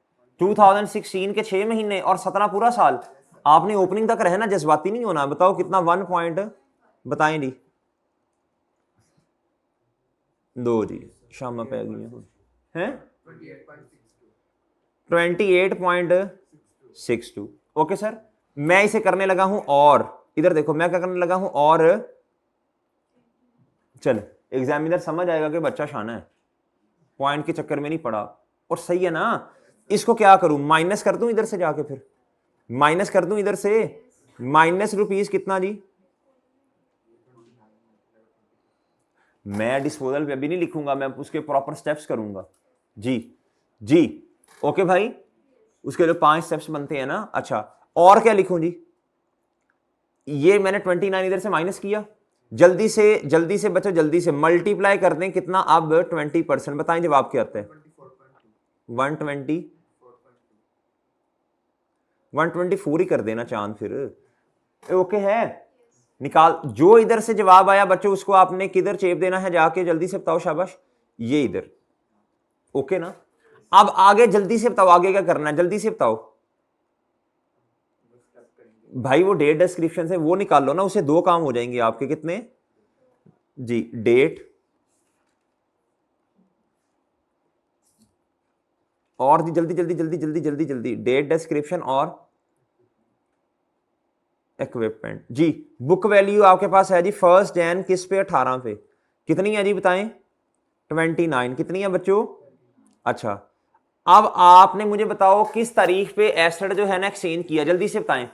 2016 के 6 महीने और 17 पूरा साल। आपने ओपनिंग तक रहना, जज्बाती नहीं होना। बताओ कितना, 1 पॉइंट बताएं जी, 2 जी शाम पे गई हैं 28.62। ओके सर, मैं इसे करने लगा हूं और इधर देखो मैं क्या करने लगा हूं, और चल एग्जामिनर समझ आएगा कि बच्चा शाना है, पॉइंट के चक्कर में नहीं पड़ा। और सही है ना, इसको क्या करूं, माइनस कर दूं इधर से जाके, फिर माइनस कर दूं इधर से, माइनस रुपीज कितना जी, मैं डिस्पोजल पे अभी नहीं लिखूंगा, मैं उसके प्रॉपर स्टेप्स करूंगा जी। जी ओके भाई, उसके जो 5 स्टेप्स बनते हैं ना। अच्छा और क्या लिखूं जी, ये मैंने 29 इधर से माइनस किया, जल्दी से बच्चों जल्दी से मल्टीप्लाई कर दें कितना अब 20%, बताएं जवाब क्या आता है, 124 ही कर देना चांद फिर। ओके है, निकाल जो इधर से जवाब आया बच्चों उसको आपने किधर चेप देना है जाके, जल्दी से बताओ, शाबाश ये इधर। ओके ना, अब आगे जल्दी से बताओ, आगे क्या करना है जल्दी से बताओ भाई। वो डेट डिस्क्रिप्शन से वो निकाल लो ना, उसे 2 काम हो जाएंगे आपके, कितने जी, डेट और जल्दी जल्दी जल्दी जल्दी जल्दी जल्दी, डेट डिस्क्रिप्शन और इक्विपमेंट जी। बुक वैल्यू आपके पास है जी 1 जैन किस पे, 18 पे, कितनी है जी बताएं, 29 कितनी है बच्चों। अच्छा अब आपने मुझे बताओ किस तारीख पे एसेट जो है ना एक्सचेंज किया, जल्दी से बताएं,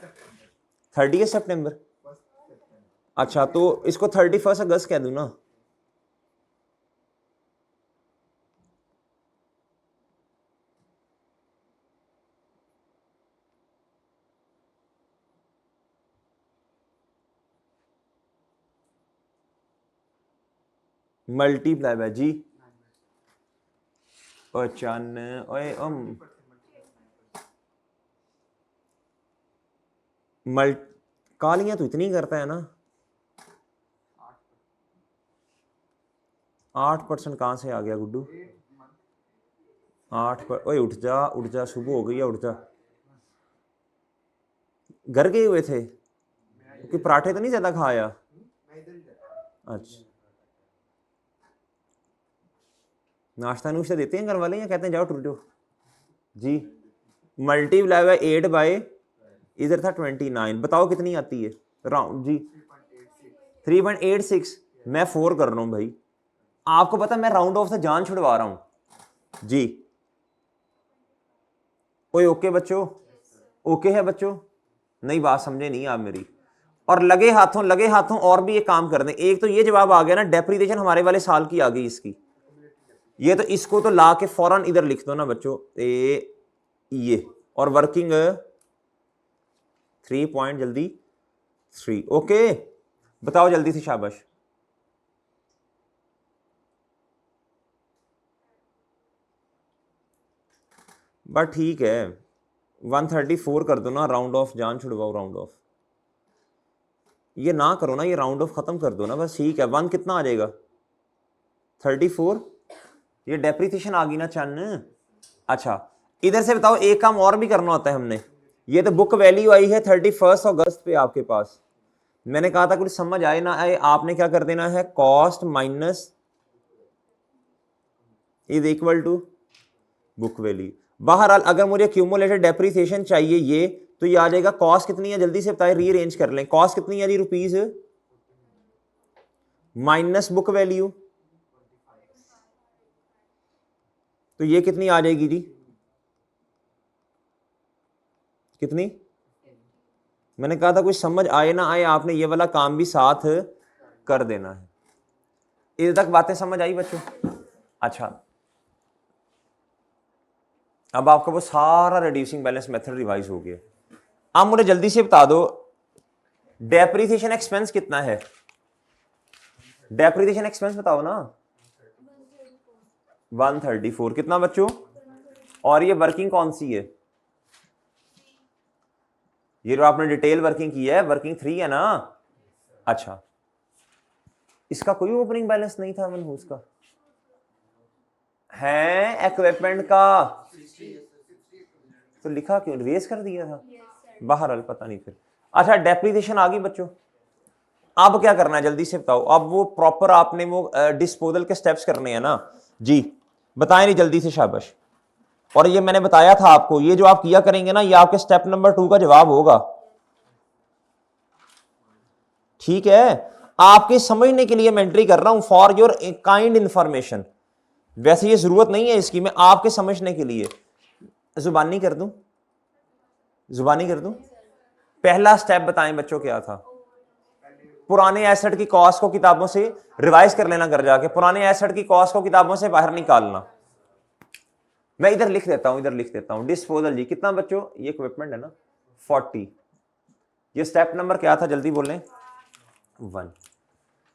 30 सितंबर। अच्छा तो इसको 31 अगस्त कह दूं ना, मल्टीप्लाई बाय जी, ओए चन ओए कालियां तो इतनी करता है ना, 8% कहां से आ गया गुड्डू, 8 पर, ओए उठ जा सुबह हो गई है, उठ जा। घर गए हुए थे क्योंकि पराठे तो नहीं ज्यादा खाया। अच्छा नाश्ता नुश्ता देते हैं घर वाले या कहते हैं जाओ टूट जाओ जी। मल्टीप्लाई बाय 8 बाय इधर था 29, बताओ कितनी आती है राउंड जी, 3.86। मैं 4 कर रहा हूं भाई, आपको पता मैं राउंड ऑफ से जान छुड़वा रहा हूं जी। कोई ओके बच्चों, ओके है बच्चों, नहीं बात समझे नहीं आप मेरी। और लगे हाथों और भी एक काम कर दें, एक तो ये जवाब आ गया ना, डेप्रिसिएशन हमारे वाले साल की आ गई इसकी, ये तो इसको तो ला के फौरन इधर लिख दो ना बच्चों, ये और वर्किंग 3 पॉइंट जल्दी 3। ओके बताओ जल्दी से, शाबाश। बट ठीक है 134 कर दो ना, राउंड ऑफ जान छुड़वाओ, राउंड ऑफ ये ना करो ना, ये राउंड ऑफ खत्म कर दो ना बस, ठीक है। 1 कितना आ जाएगा 34, ये डेप्रिसिएशन आ गई ना चन्न। अच्छा इधर से बताओ, एक काम और भी करना होता है हमने, ये तो बुक वैल्यू आई है 31 अगस्त पे आपके पास, मैंने कहा था कुछ समझ आए ना आए, आपने क्या कर देना है, cost minus is equal to book value. बहरहाल अगर मुझे क्यूमुलेटेड डेप्रिसिएशन चाहिए ये, तो ये आ जाएगा, कॉस्ट कितनी है जल्दी से बताए, रीअरेंज कर लें, कॉस्ट कितनी है जी रुपीज माइनस बुक वैल्यू, तो ये कितनी आ जाएगी जी, कितनी, मैंने कहा था कुछ समझ आए ना आए, आपने ये वाला काम भी साथ कर देना है। इधर तक बातें समझ आई बच्चों। अच्छा अब आपका वो सारा रिड्यूसिंग बैलेंस मेथड रिवाइज हो गया। अब मुझे जल्दी से बता दो डेप्रिसिएशन एक्सपेंस कितना है, डेप्रिसिएशन एक्सपेंस बताओ ना, 134 कितना बच्चों, और ये वर्किंग कौन सी है? ये जो आपने डिटेल वर्किंग की है, वर्किंग 3 है ना? अच्छा, इसका कोई ओपनिंग बैलेंस नहीं था मनहूस का है इक्विपमेंट का, तो लिखा क्यों, रेज कर दिया था? बहरहाल पता नहीं फिर। अच्छा, डेप्रिसिएशन आ गई बच्चों। अब क्या करना है जल्दी से बताओ। अब वो प्रॉपर आपने वो डिस्पोजल के स्टेप्स करने हैं ना जी, बताएं नहीं जल्दी से, शाबाश। और ये मैंने बताया था आपको, ये जो आप किया करेंगे ना, ये आपके स्टेप नंबर 2 का जवाब होगा, ठीक है? आपके समझने के लिए मैं एंट्री कर रहा हूं, फॉर योर काइंड इंफॉर्मेशन। वैसे ये जरूरत नहीं है इसकी, मैं आपके समझने के लिए जुबानी कर दूं, जुबानी कर दूं। पहला स्टेप बताएं बच्चों क्या था? पुराने एसेट की कॉस्ट को किताबों से रिवाइज कर लेना घर जाके, पुराने एसेट की कॉस्ट को किताबों से बाहर निकालना। मैं इधर लिख देता हूं, इधर लिख देता हूं। डिस्पोजल जी कितना बच्चों? ये इक्विपमेंट है ना 40। ये स्टेप नंबर क्या था जल्दी बोलें? 1।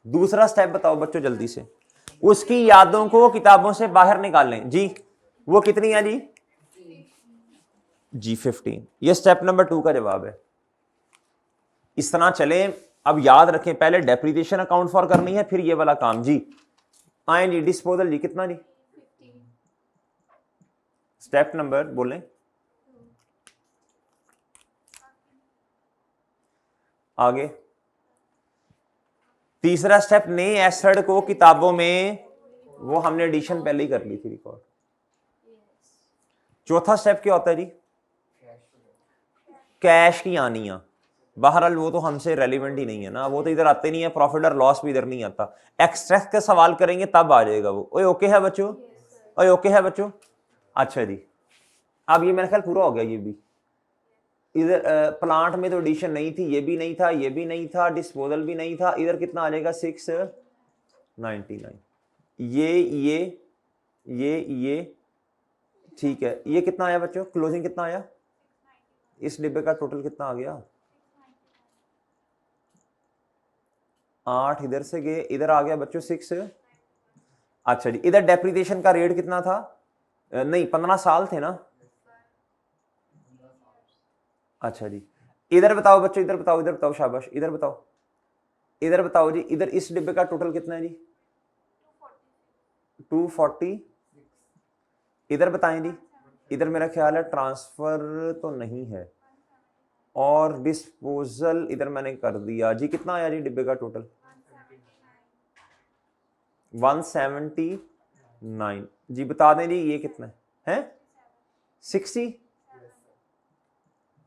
दूसरा स्टेप बताओ बच्चों जल्दी से। उसकी यादों को किताबों से बाहर निकालें जी। वो कितनी है जी? जी 15। ये स्टेप नंबर 2 का जवाब है। इस तरह चले। अब याद रखें, पहले डेप्रिसिएशन अकाउंट फॉर करनी है, फिर ये वाला काम जी। आए जी, डिस्पोजल जी कितना जी? स्टेप नंबर बोलें। आगे तीसरा स्टेप, नए एसेट को किताबों में, वो हमने एडिशन पहले ही कर ली थी रिकॉर्ड। चौथा स्टेप क्या होता है जी? कैश की आनियां। बहरहाल वो तो हमसे रेलिवेंट ही नहीं है ना, वो तो इधर आते नहीं है, प्रॉफिट और लॉस भी इधर नहीं आता। एक्सट्रैक्ट का सवाल करेंगे तब आ जाएगा वो। ओए ओके है बच्चों? ओए ओके है बच्चों? अच्छा जी, अब ये मेरा ख्याल पूरा हो गया। ये भी इधर प्लांट में तो एडिशन नहीं थी, ये भी नहीं था, ये भी नहीं था, डिस्पोजल भी नहीं था। इधर कितना आ जाएगा? 699। ये ठीक है। ये कितना आया बच्चों? क्लोजिंग कितना आया? इस डिब्बे का टोटल कितना आ गया? 8 इधर से गए, इधर आ गया बच्चों 6। अच्छा जी, इधर डेप्रिसिएशन का रेट कितना था? नहीं, 15 साल थे ना? अच्छा जी, इधर बताओ बच्चों, इधर बताओ, इधर बताओ, शाबाश, इधर बताओ, इधर बताओ जी। इधर इस डिब्बे का टोटल कितना है जी? 240। इधर बताएं जी। इधर मेरा ख्याल है ट्रांसफर तो नहीं है, और डिस्पोजल इधर मैंने कर दिया जी। कितना आया जी डिब्बे का टोटल? 179 जी। बता दें जी ये कितना है? 60।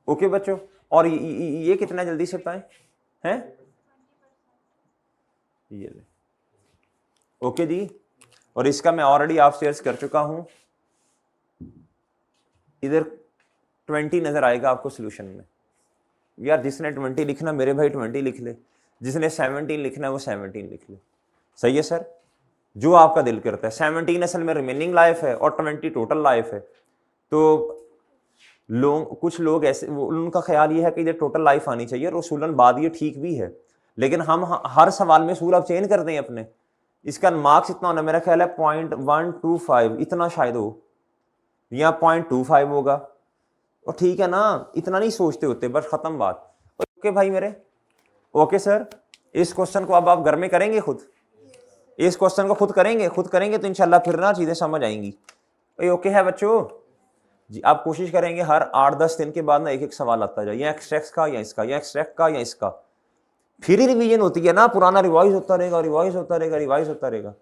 ओके बच्चों, और ये कितना है जल्दी से बताएं? हैं? ये ले। ओके जी, और इसका मैं ऑलरेडी आप शेयर कर चुका हूं। इधर 20 नजर आएगा आपको सॉल्यूशन में। यार जिसने 20 लिखना मेरे भाई 20 लिख ले, जिसने 17 लिखना है वो 17 लिख ले। सही है सर, जो आपका दिल करता है। 17 असल में रिमेनिंग लाइफ है और 20 टोटल लाइफ है। तो कुछ लोग ऐसे, उनका ख्याल ये है कि ये टोटल लाइफ आनी चाहिए, और उसूलन बात ये ठीक भी है, लेकिन हम हर सवाल में सूल अब चेंज कर दें अपने। इसका मार्क्स इतना होना मेरा ख्याल है 0.125, इतना शायद हो, या 0.25 होगा। और ठीक है ना, इतना नहीं सोचते होते, बस खत्म बात। ओके भाई मेरे, ओके सर। इस क्वेश्चन को अब आप घर में करेंगे खुद, इस क्वेश्चन को खुद करेंगे तो इंशाल्लाह फिर ना चीजें समझ आएंगी। ओके है बच्चों जी। आप कोशिश करेंगे हर 8-10 दिन के बाद ना एक एक सवाल आता जाए, या एक्सट्रैक्ट का या इसका, या एक्सट्रैक्ट का या इसका। फिर ही रिवीजन होती है ना, पुराना रिवाइज होता रहेगा, रिवाइज होता रहेगा, रिवाइज होता रहेगा।